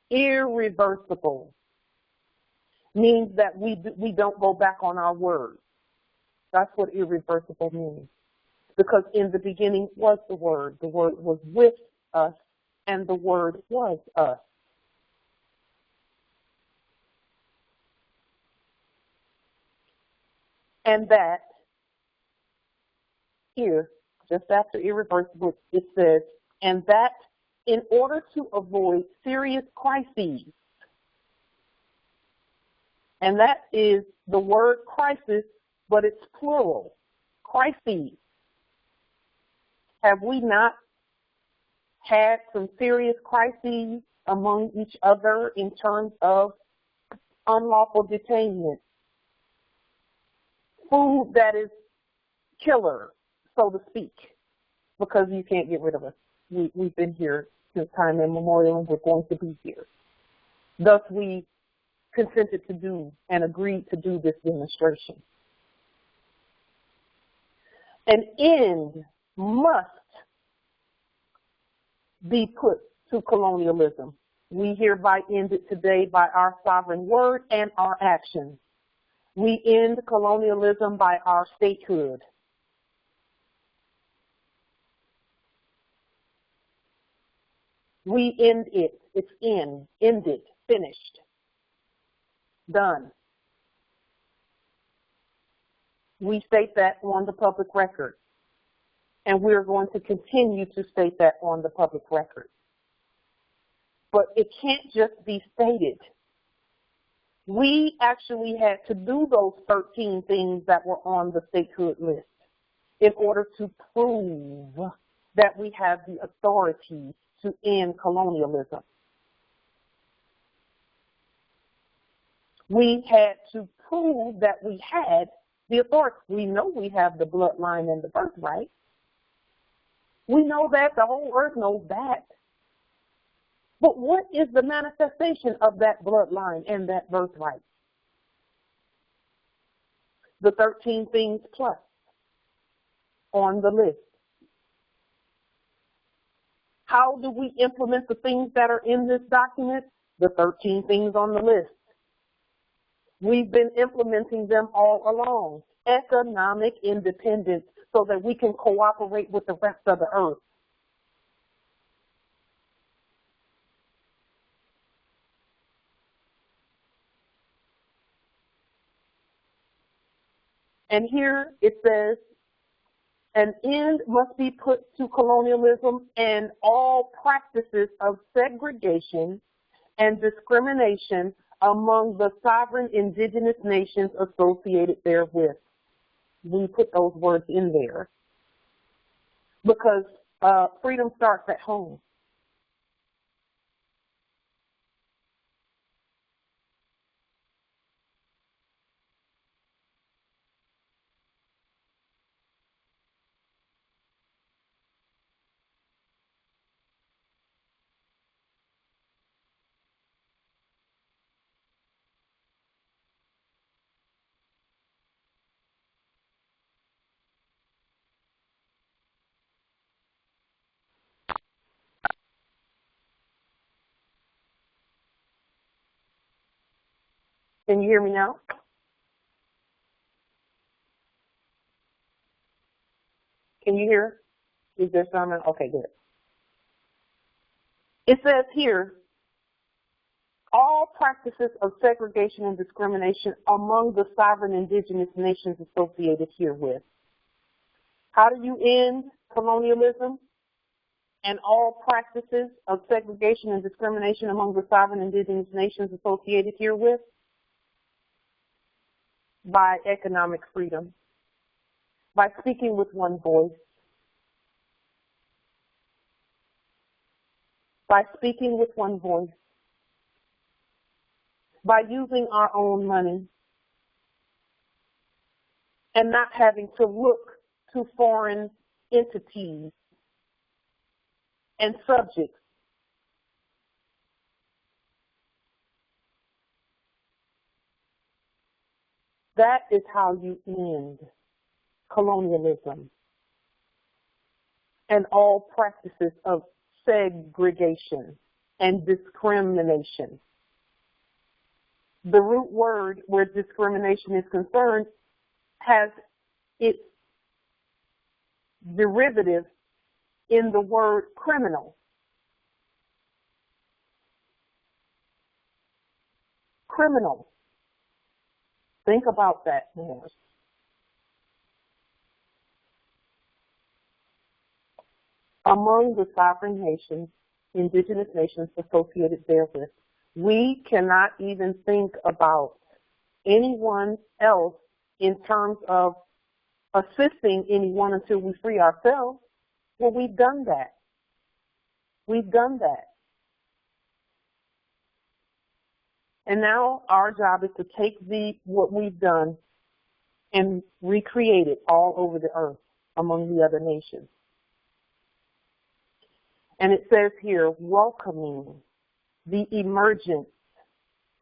Irreversible means that we don't go back on our word. That's what irreversible means. Because in the beginning was the Word was with us, and the Word was us. And that here, just after irreversible, it says, and that in order to avoid serious crises, and that is the word crisis, but it's plural, crises. Have we not had some serious crises among each other in terms of unlawful detainment, food that is killer, so to speak, because you can't get rid of us. We've been here since time immemorial, and we're going to be here. Thus, we consented to do and agreed to do this demonstration. An end must be put to colonialism. We hereby end it today by our sovereign word and our actions. We end colonialism by our statehood. We end it. It's ended, finished, done. We state that on the public record, and we're going to continue to state that on the public record. But it can't just be stated. We actually had to do those 13 things that were on the statehood list in order to prove that we have the authority to end colonialism. We had to prove that we had the authority. We know we have the bloodline and the birthright. We know that. The whole earth knows that. But what is the manifestation of that bloodline and that birthright? The 13 things plus on the list. How do we implement the things that are in this document? The 13 things on the list. We've been implementing them all along. Economic independence so that we can cooperate with the rest of the earth. And here it says, an end must be put to colonialism and all practices of segregation and discrimination among the sovereign indigenous nations associated therewith. We put those words in there because freedom starts at home. Can you hear me now? Can you hear? Is there someone? Okay, good. It says here, all practices of segregation and discrimination among the sovereign indigenous nations associated herewith. How do you end colonialism and all practices of segregation and discrimination among the sovereign indigenous nations associated herewith? By economic freedom, by speaking with one voice, by speaking with one voice, by using our own money and not having to look to foreign entities and subjects. That is how you end colonialism and all practices of segregation and discrimination. The root word where discrimination is concerned has its derivative in the word criminal. Criminal. Think about that more. Among the sovereign nations, indigenous nations associated therewith, we cannot even think about anyone else in terms of assisting anyone until we free ourselves. Well, we've done that. We've done that. And now our job is to take what we've done and recreate it all over the earth among the other nations. And it says here, welcoming the emergence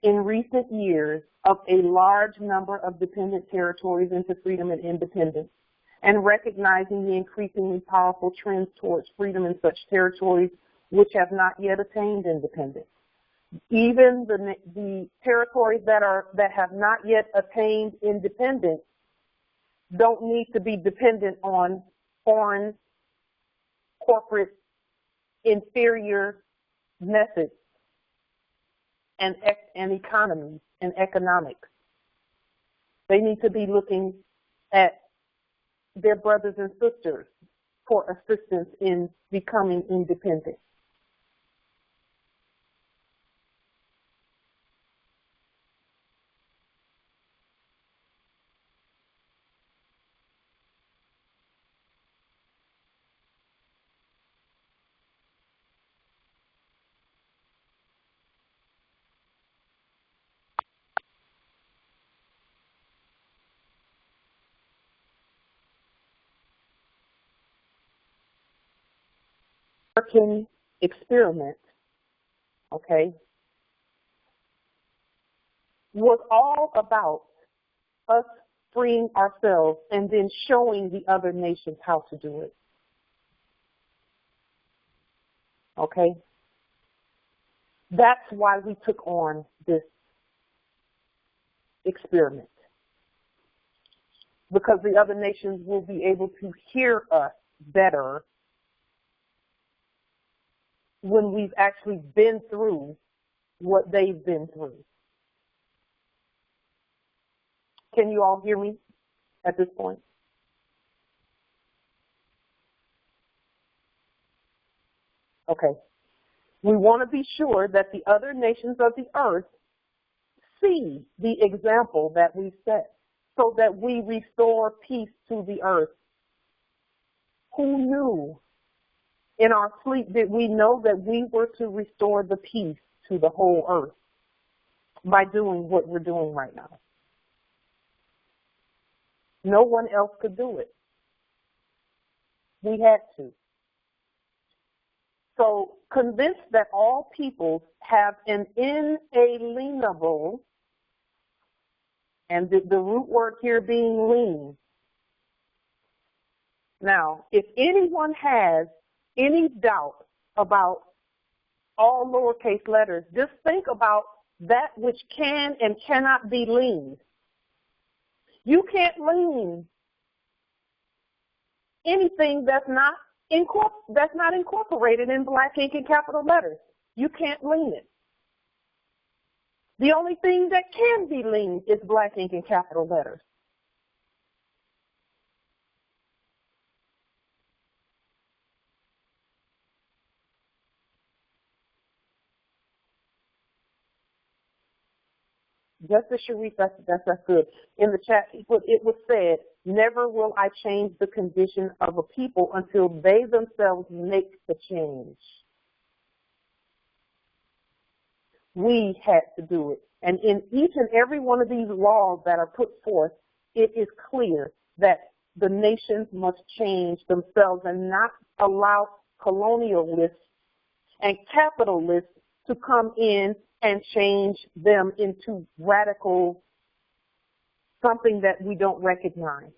in recent years of a large number of dependent territories into freedom and independence, and recognizing the increasingly powerful trends towards freedom in such territories which have not yet attained independence. Even the territories that have not yet attained independence don't need to be dependent on foreign corporate inferior methods and economies and economics. They need to be looking at their brothers and sisters for assistance in becoming independent. American experiment, okay, was all about us freeing ourselves and then showing the other nations how to do it. Okay? That's why we took on this experiment. Because the other nations will be able to hear us better when we've actually been through what they've been through. Can you all hear me at this point? Okay. We want to be sure that the other nations of the earth see the example that we set so that we restore peace to the earth. Who knew? In our sleep, did we know that we were to restore the peace to the whole earth by doing what we're doing right now? No one else could do it. We had to. So, convinced that all peoples have an inalienable, and the root word here being lean. Now, if anyone has any doubt about all lowercase letters, just think about that which can and cannot be leaned. You can't lean anything that's not incorporated in black ink and capital letters. You can't lean it. The only thing that can be leaned is black ink and capital letters. Justice Sharif, that's good. In the chat, it was said, never will I change the condition of a people until they themselves make the change. We had to do it. And in each and every one of these laws that are put forth, it is clear that the nations must change themselves and not allow colonialists and capitalists to come in and change them into radical something that we don't recognize.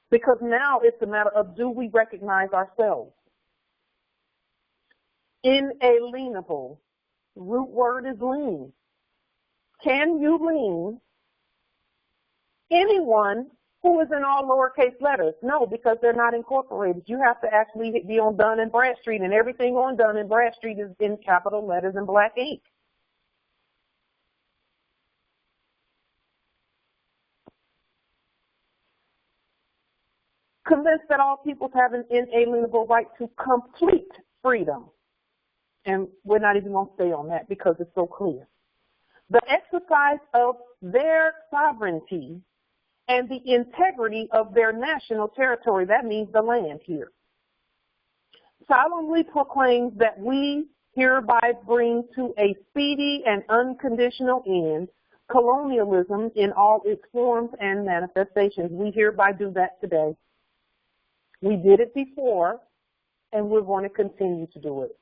Because now it's a matter of, do we recognize ourselves? Inalienable. Root word is lean. Can you lean anyone who is in all lowercase letters? No, because they're not incorporated. You have to actually be on Dun and Bradstreet, and everything on Dun and Bradstreet is in capital letters and black ink. Convinced that all peoples have an inalienable right to complete freedom. And we're not even going to stay on that because it's so clear. The exercise of their sovereignty and the integrity of their national territory, that means the land here, solemnly proclaims that we hereby bring to a speedy and unconditional end colonialism in all its forms and manifestations. We hereby do that today. We did it before, and we're going to continue to do it.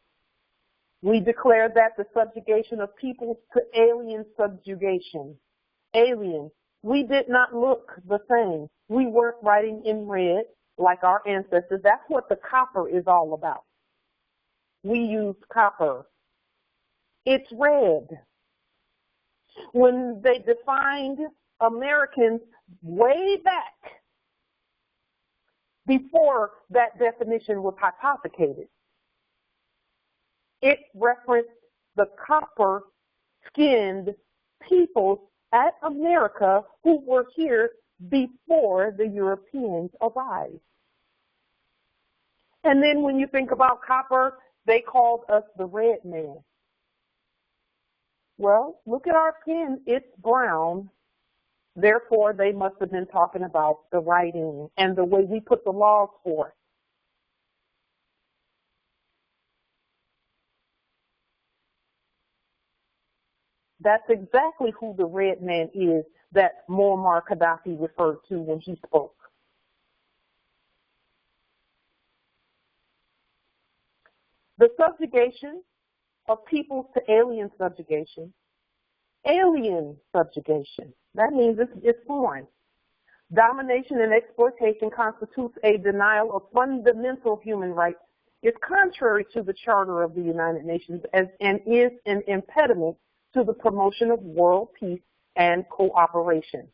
We declare that the subjugation of peoples to alien subjugation. Alien. We did not look the same. We weren't writing in red like our ancestors. That's what the copper is all about. we use copper. It's red. When they defined Americans way back, before that definition was hypothecated, it referenced the copper-skinned peoples at America who were here before the Europeans arrived. And then when you think about copper, they called us the red man. Well, look at our skin, it's brown. Therefore, they must have been talking about the writing and the way we put the laws forth. That's exactly who the red man is that Muammar Gaddafi referred to when he spoke. The subjugation of peoples to alien subjugation. Alien subjugation. That means it's foreign. Domination and exploitation constitutes a denial of fundamental human rights. It's contrary to the Charter of the United Nations and is an impediment to the promotion of world peace and cooperation.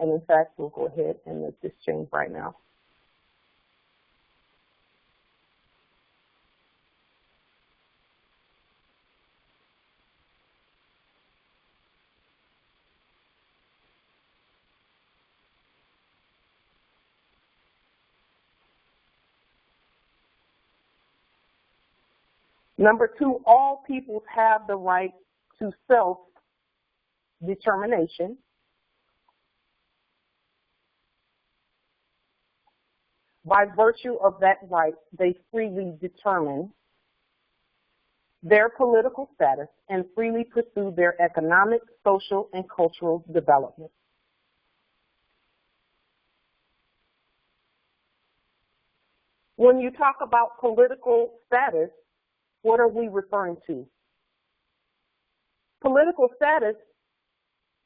And in fact, we'll go ahead and make this change right now. Number 2, all peoples have the right to self-determination. By virtue of that right, they freely determine their political status and freely pursue their economic, social, and cultural development. When you talk about political status, what are we referring to? Political status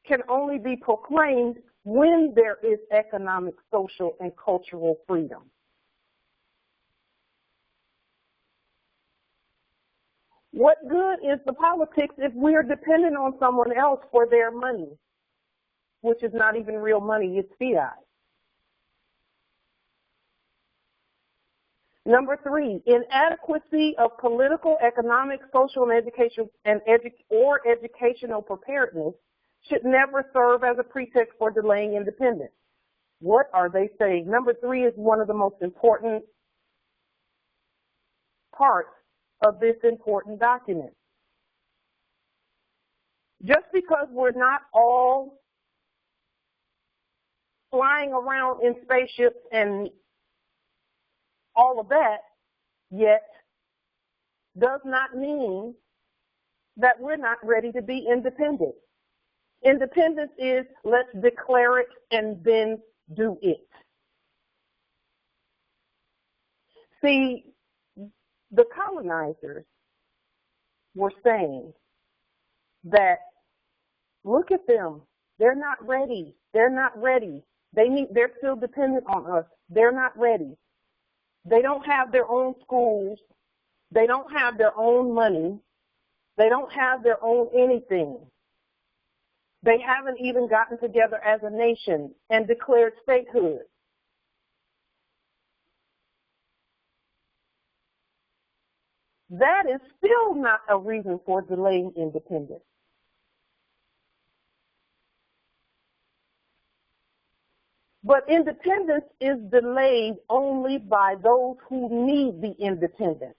can only be proclaimed when there is economic, social, and cultural freedom. What good is the politics if we are dependent on someone else for their money, which is not even real money, it's fiat? Number 3, inadequacy of political, economic, social, and educational preparedness should never serve as a pretext for delaying independence. What are they saying? Number 3 is one of the most important parts of this important document. Just because we're not all flying around in spaceships and all of that yet does not mean that we're not ready to be independent. Independence is let's declare it and then do it. See, the colonizers were saying that, look at them, they're not ready, they're not ready. They're still dependent on us, they're not ready. They don't have their own schools, they don't have their own money, they don't have their own anything. They haven't even gotten together as a nation and declared statehood. That is still not a reason for delaying independence. But independence is delayed only by those who need the independence.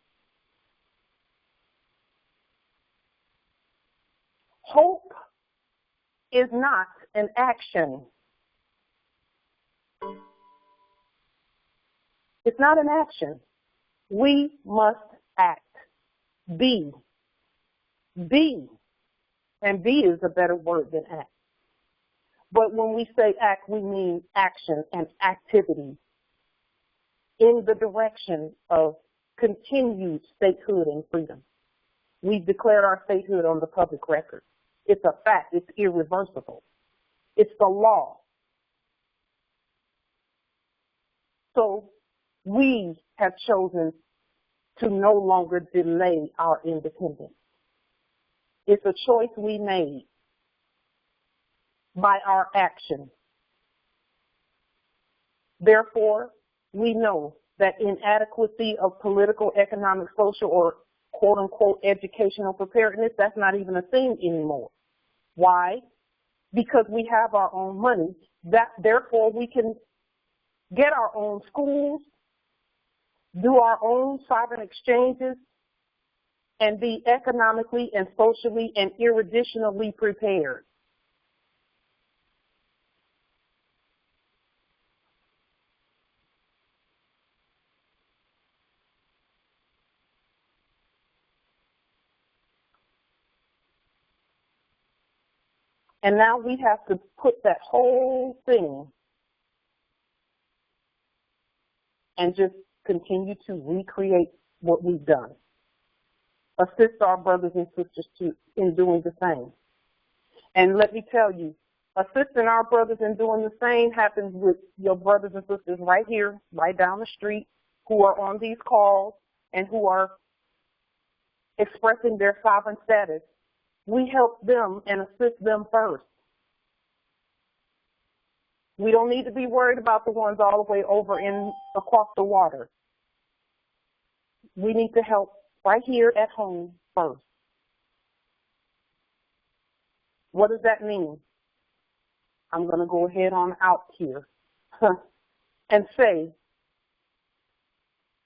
Hope is not an action. It's not an action. We must act. Be. And be is a better word than act. But when we say act, we mean action and activity in the direction of continued statehood and freedom. We've declared our statehood on the public record. It's a fact. It's irreversible. It's the law. So we have chosen to no longer delay our independence. It's a choice we made by our actions. Therefore, we know that inadequacy of political, economic, social, or quote-unquote educational preparedness, that's not even a thing anymore. Why? Because we have our own money. Therefore, we can get our own schools, do our own sovereign exchanges, and be economically and socially and irredeemably prepared. And now we have to put that whole thing and just continue to recreate what we've done. Assist our brothers and sisters in doing the same. And let me tell you, assisting our brothers in doing the same happens with your brothers and sisters right here, right down the street, who are on these calls and who are expressing their sovereign status. We help them and assist them first. We don't need to be worried about the ones all the way over across the water. We need to help right here at home first. What does that mean? I'm going to go ahead on out here and say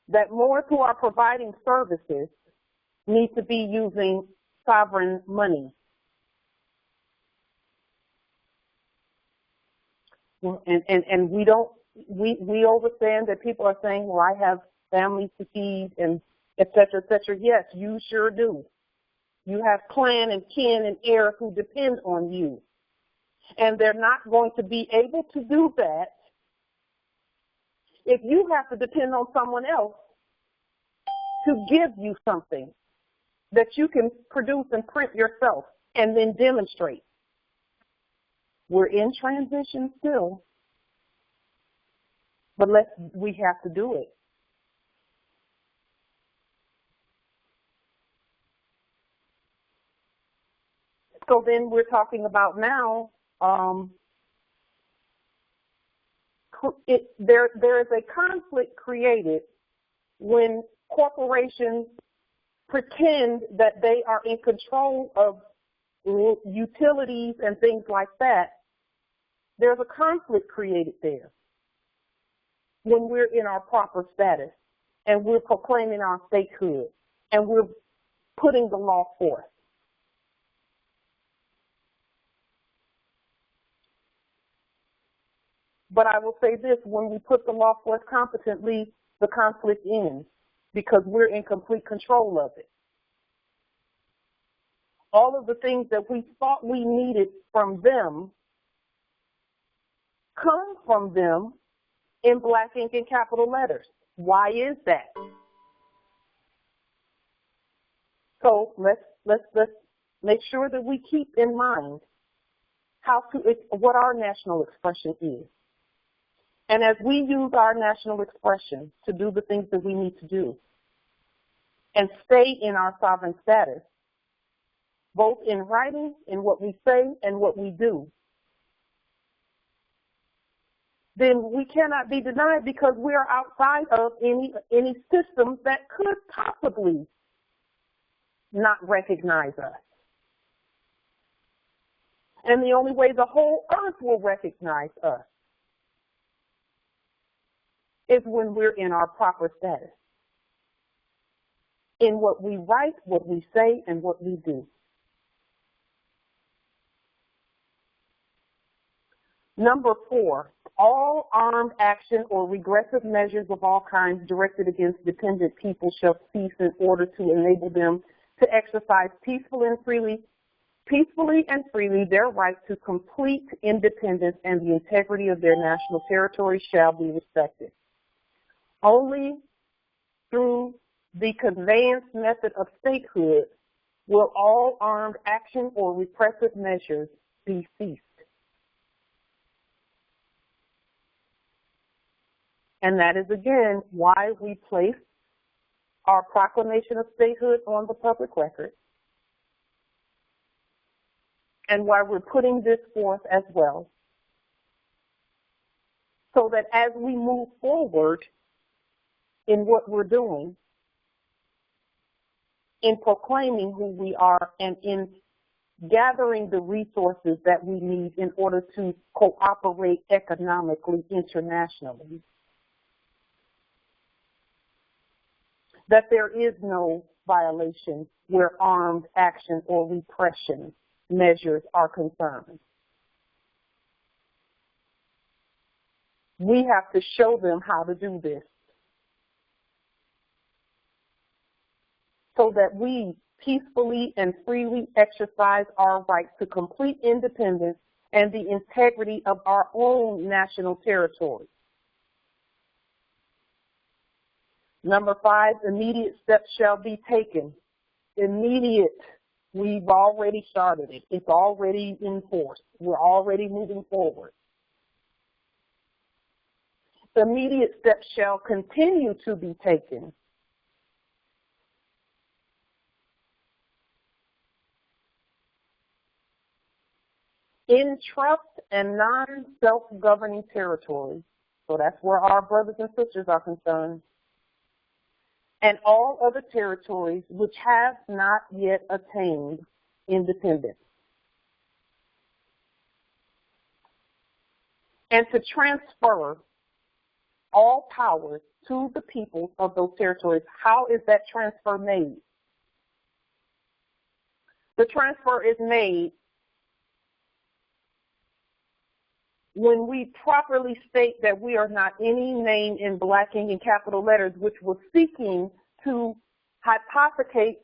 that more who are providing services need to be using sovereign money. And we understand that people are saying, well, I have families to feed and et cetera, et cetera. Yes, you sure do. You have clan and kin and heirs who depend on you. And they're not going to be able to do that if you have to depend on someone else to give you something that you can produce and print yourself and then demonstrate. We're in transition still, but we have to do it. So then we're talking about now, there is a conflict created when corporations pretend that they are in control of utilities and things like that. There's a conflict created there when we're in our proper status and we're proclaiming our statehood and we're putting the law forth. But I will say this, when we put the law forth competently, the conflict ends because we're in complete control of it. All of the things that we thought we needed from them come from them in black ink and capital letters. Why is that? So let's make sure that we keep in mind what our national expression is. And as we use our national expression to do the things that we need to do and stay in our sovereign status, both in writing, in what we say, and what we do, then we cannot be denied because we are outside of any system that could possibly not recognize us. And the only way the whole earth will recognize us is when we're in our proper status, in what we write, what we say, and what we do. Number 4, all armed action or regressive measures of all kinds directed against dependent people shall cease in order to enable them to exercise peacefully and freely their right to complete independence, and the integrity of their national territory shall be respected. Only through the conveyance method of statehood, will all armed action or repressive measures be ceased. And that is, again, why we place our proclamation of statehood on the public record, and why we're putting this forth as well, so that as we move forward in what we're doing, in proclaiming who we are and in gathering the resources that we need in order to cooperate economically internationally, that there is no violation where armed action or repression measures are concerned. We have to show them how to do this so that we peacefully and freely exercise our right to complete independence and the integrity of our own national territory. Number 5, immediate steps shall be taken. Immediate. We've already started it. It's already in force. We're already moving forward. Immediate steps shall continue to be taken in trust and non-self-governing territories. So that's where our brothers and sisters are concerned. And all other territories which have not yet attained independence. And to transfer all powers to the people of those territories. How is that transfer made? The transfer is made when we properly state that we are not any name in black ink and capital letters, which was seeking to hypothecate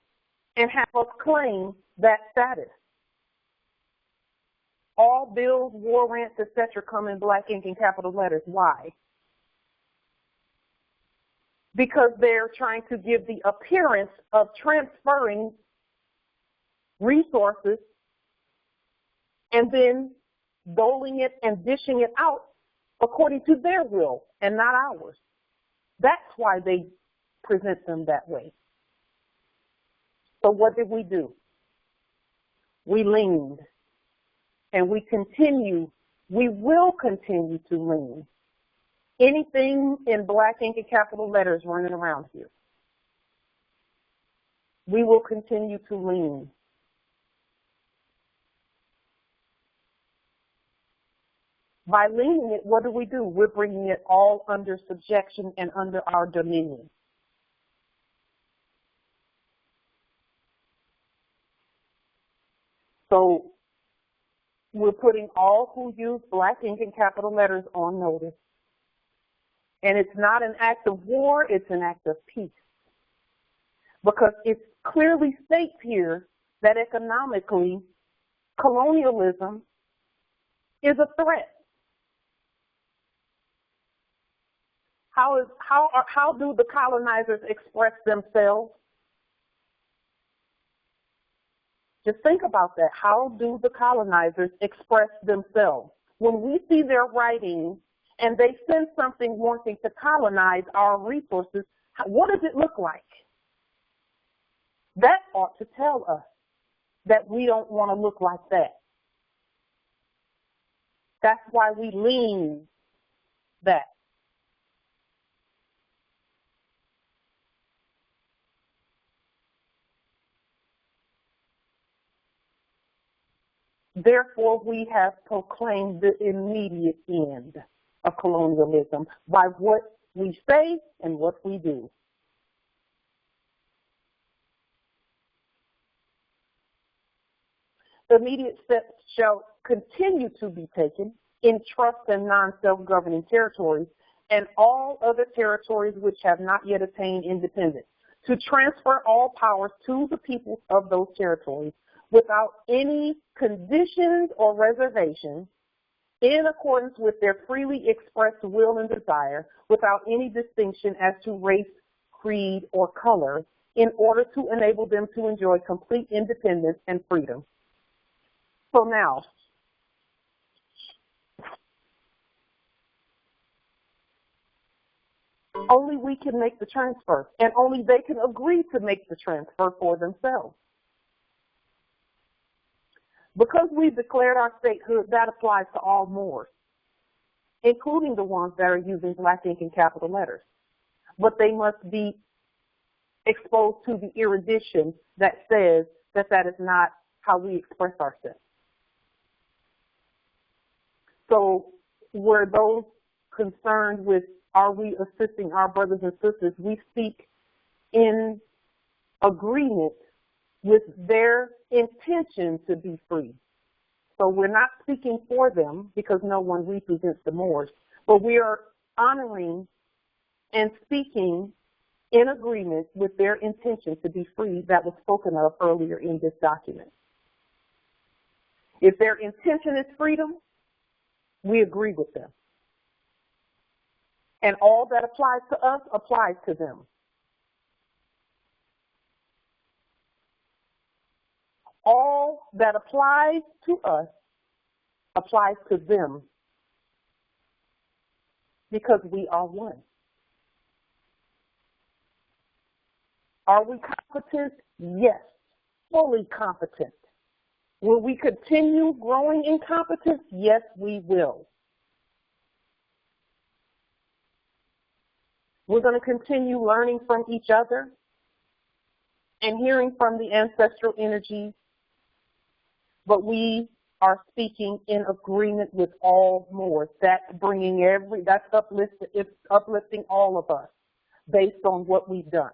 and have us claim that status. All bills, war rants, etc. come in black ink and capital letters. Why? Because they're trying to give the appearance of transferring resources and then doling it and dishing it out according to their will and not ours. That's why they present them that way. So what did we do? We leaned, and we will continue to lean. Anything in black ink and capital letters running around here, we will continue to lean. By leaning it, what do? We're bringing it all under subjection and under our dominion. So we're putting all who use black ink and capital letters on notice. And it's not an act of war, it's an act of peace. Because it clearly states here that economically, colonialism is a threat. How do the colonizers express themselves? Just think about that. How do the colonizers express themselves? When we see their writing and they send something wanting to colonize our resources, what does it look like? That ought to tell us that we don't want to look like that. That's why we lean that. Therefore, we have proclaimed the immediate end of colonialism by what we say and what we do. The immediate steps shall continue to be taken in trust and non-self-governing territories and all other territories which have not yet attained independence, to transfer all powers to the people of those territories without any conditions or reservations, in accordance with their freely expressed will and desire, without any distinction as to race creed, or color in order to enable them to enjoy complete independence and freedom. So now, only we can make the transfer, and only they can agree to make the transfer for themselves. Because we've declared our statehood, that applies to all Moors, including the ones that are using black ink and capital letters. But they must be exposed to the erudition that says that that is not how we express ourselves. So were those concerned with, are we assisting our brothers and sisters, we speak in agreement with their intention to be free. So we're not speaking for them because no one represents the Moors, but we are honoring and speaking in agreement with their intention to be free that was spoken of earlier in this document. If their intention is freedom, we agree with them. And all that applies to us applies to them. All that applies to us applies to them because we are one. Are we competent? Yes, fully competent. Will we continue growing in competence? Yes, we will. We're going to continue learning from each other and hearing from the ancestral energies, but we are speaking in agreement with all Moors. That's bringing that's uplifting all of us based on what we've done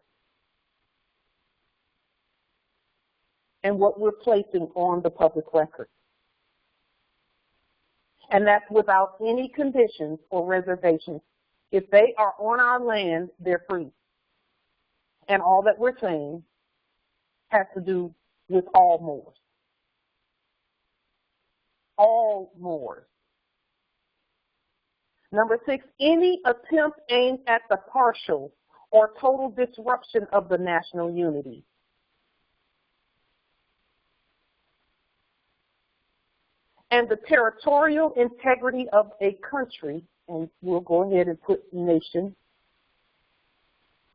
and what we're placing on the public record. And that's without any conditions or reservations. If they are on our land, they're free. And all that we're saying has to do with all Moors. All Moors. Number 6, any attempt aimed at the partial or total disruption of the national unity. And the territorial integrity of a country, and we'll go ahead and put nation.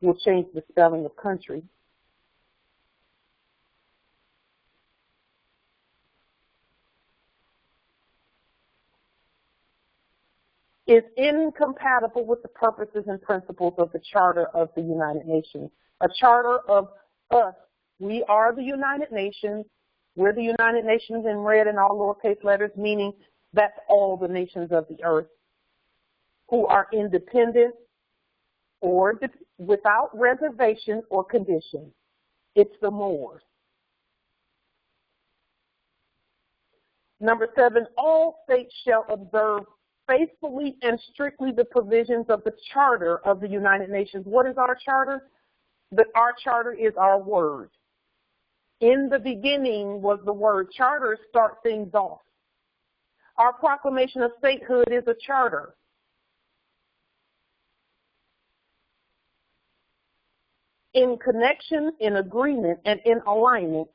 We'll change the spelling of country. Is incompatible with the purposes and principles of the Charter of the United Nations. A charter of us. We are the United Nations. We're the United Nations in red and all lowercase letters, meaning that's all the nations of the earth who are independent or without reservation or condition. It's the Moors. Number 7, all states shall observe faithfully and strictly the provisions of the Charter of the United Nations. What is our charter? Our charter is our word. In the beginning was the word. Charters start things off. Our proclamation of statehood is a charter. In connection, in agreement, and in alignment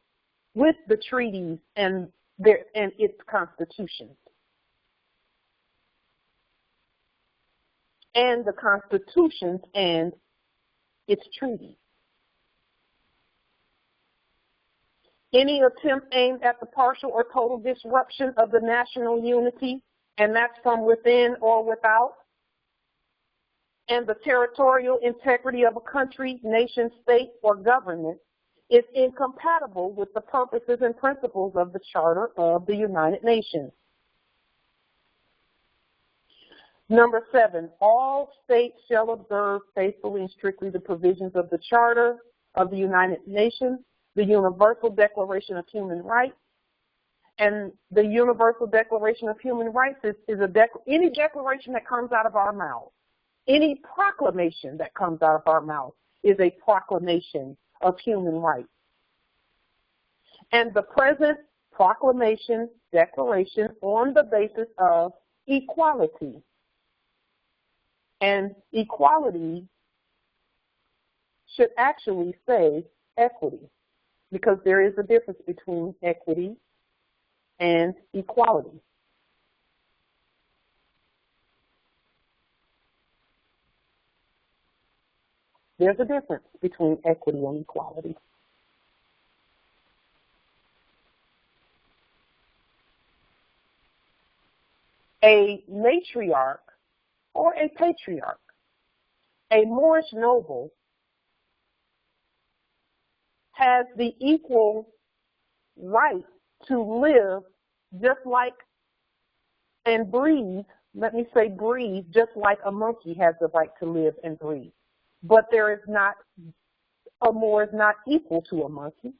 with the treaties and its constitutions. And the constitutions and its treaties. Any attempt aimed at the partial or total disruption of the national unity, and that's from within or without, and the territorial integrity of a country, nation, state, or government is incompatible with the purposes and principles of the Charter of the United Nations. Number 7, all states shall observe faithfully and strictly the provisions of the Charter of the United Nations, the Universal Declaration of Human Rights. And the Universal Declaration of Human Rights is any declaration that comes out of our mouth, any proclamation that comes out of our mouth is a proclamation of human rights. And the present proclamation, declaration on the basis of equality. And equality should actually say equity, because there is a difference between equity and equality. There's a difference between equity and equality. A matriarch or a patriarch, a Moorish noble, has the equal right to live just like and breathe, let me say breathe, just like a monkey has the right to live and breathe. But there is not, a Moor is not equal to a monkey.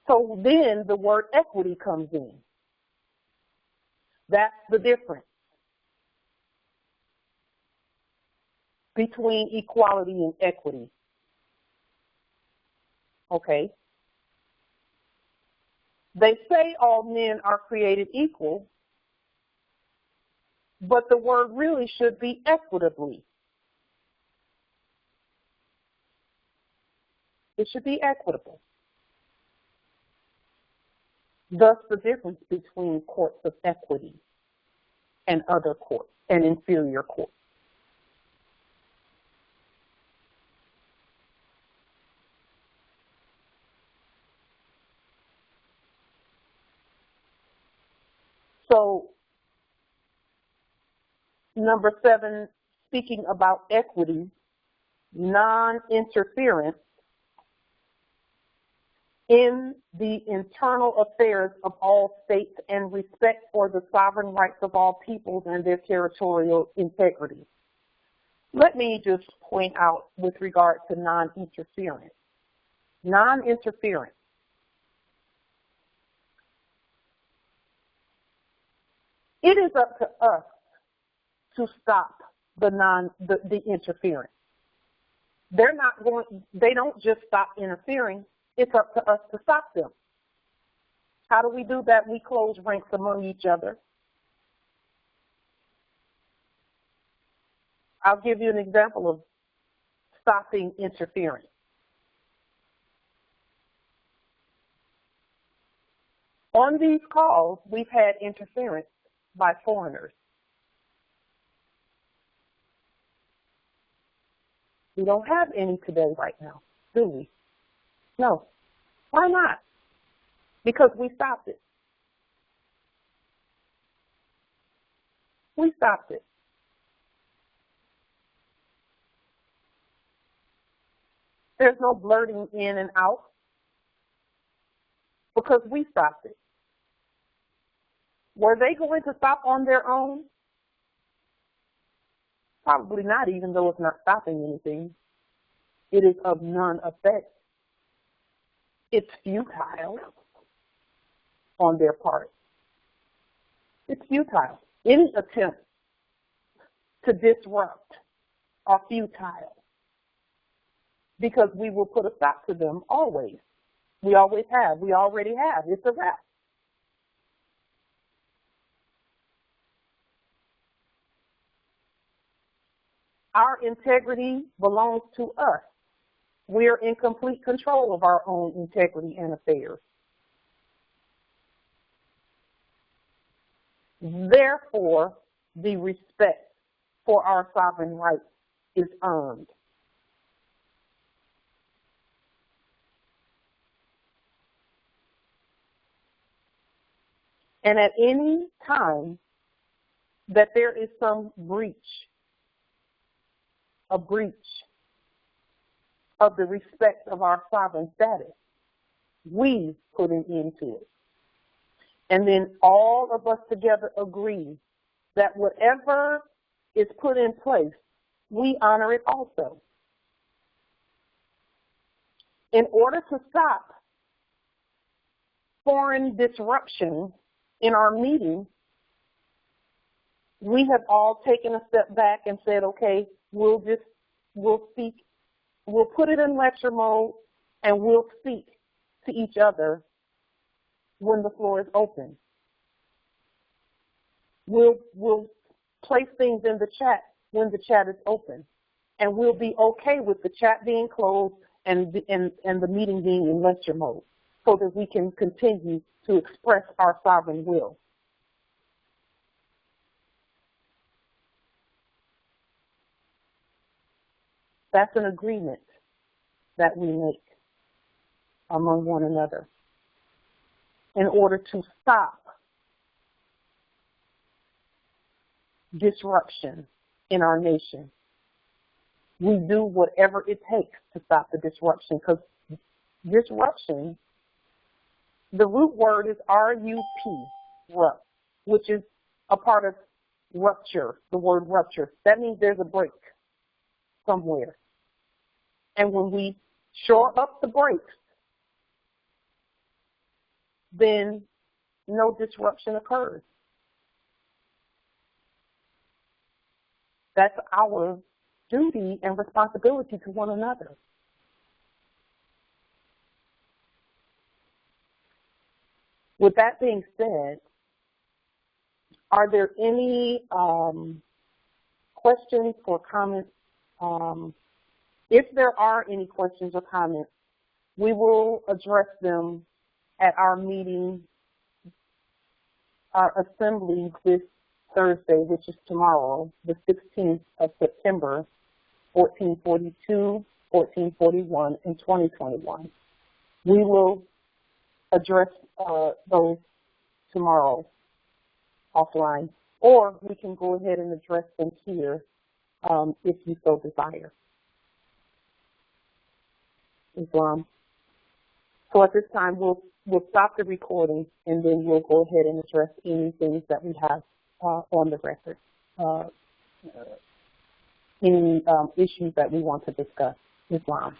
So then the word equity comes in. That's the difference between equality and equity. Okay? They say all men are created equal, but the word really should be equitably. It should be equitable. Thus the difference between courts of equity and other courts and inferior courts. So, number 7, speaking about equity, non-interference in the internal affairs of all states and respect for the sovereign rights of all peoples and their territorial integrity. Let me just point out with regard to non-interference. Non-interference. It is up to us to stop the interference. They don't just stop interfering. It's up to us to stop them. How do we do that? We close ranks among each other. I'll give you an example of stopping interference. On these calls, we've had interference by foreigners. We don't have any today right now, do we? No. Why not? Because we stopped it. We stopped it. There's no blurting in and out because we stopped it. Were they going to stop on their own? Probably not, even though it's not stopping anything. It is of none effect. It's futile on their part. It's futile. Any attempt to disrupt are futile because we will put a stop to them always. We always have. We already have. It's a wrap. Our integrity belongs to us. We are in complete control of our own integrity and affairs. Therefore, the respect for our sovereign rights is earned. And at any time that there is some a breach of the respect of our sovereign status, we put an end to it. And then all of us together agree that whatever is put in place, we honor it also. In order to stop foreign disruption in our meeting, we have all taken a step back and said, okay, we'll speak, we'll put it in lecture mode, and we'll speak to each other when the floor is open. We'll place things in the chat when the chat is open. and we'll be okay with the chat being closed and the meeting being in lecture mode so that we can continue to express our sovereign will. That's an agreement that we make among one another in order to stop disruption in our nation. We do whatever it takes to stop the disruption, because disruption, the root word is R-U-P, rupt, which is a part of rupture, the word rupture. That means there's a break somewhere. And when we shore up the breaks, then no disruption occurs. That's our duty and responsibility to one another. With that being said, are there any questions or comments? If there are any questions or comments, we will address them at our meeting, our assembly this Thursday, which is tomorrow, the 16th of September, 1442, 1441, and 2021. We will address those tomorrow offline, or we can go ahead and address them here if you so desire. Islam. So at this time, we'll stop the recording, and then we'll go ahead and address any things that we have on the record, any issues that we want to discuss. Islam.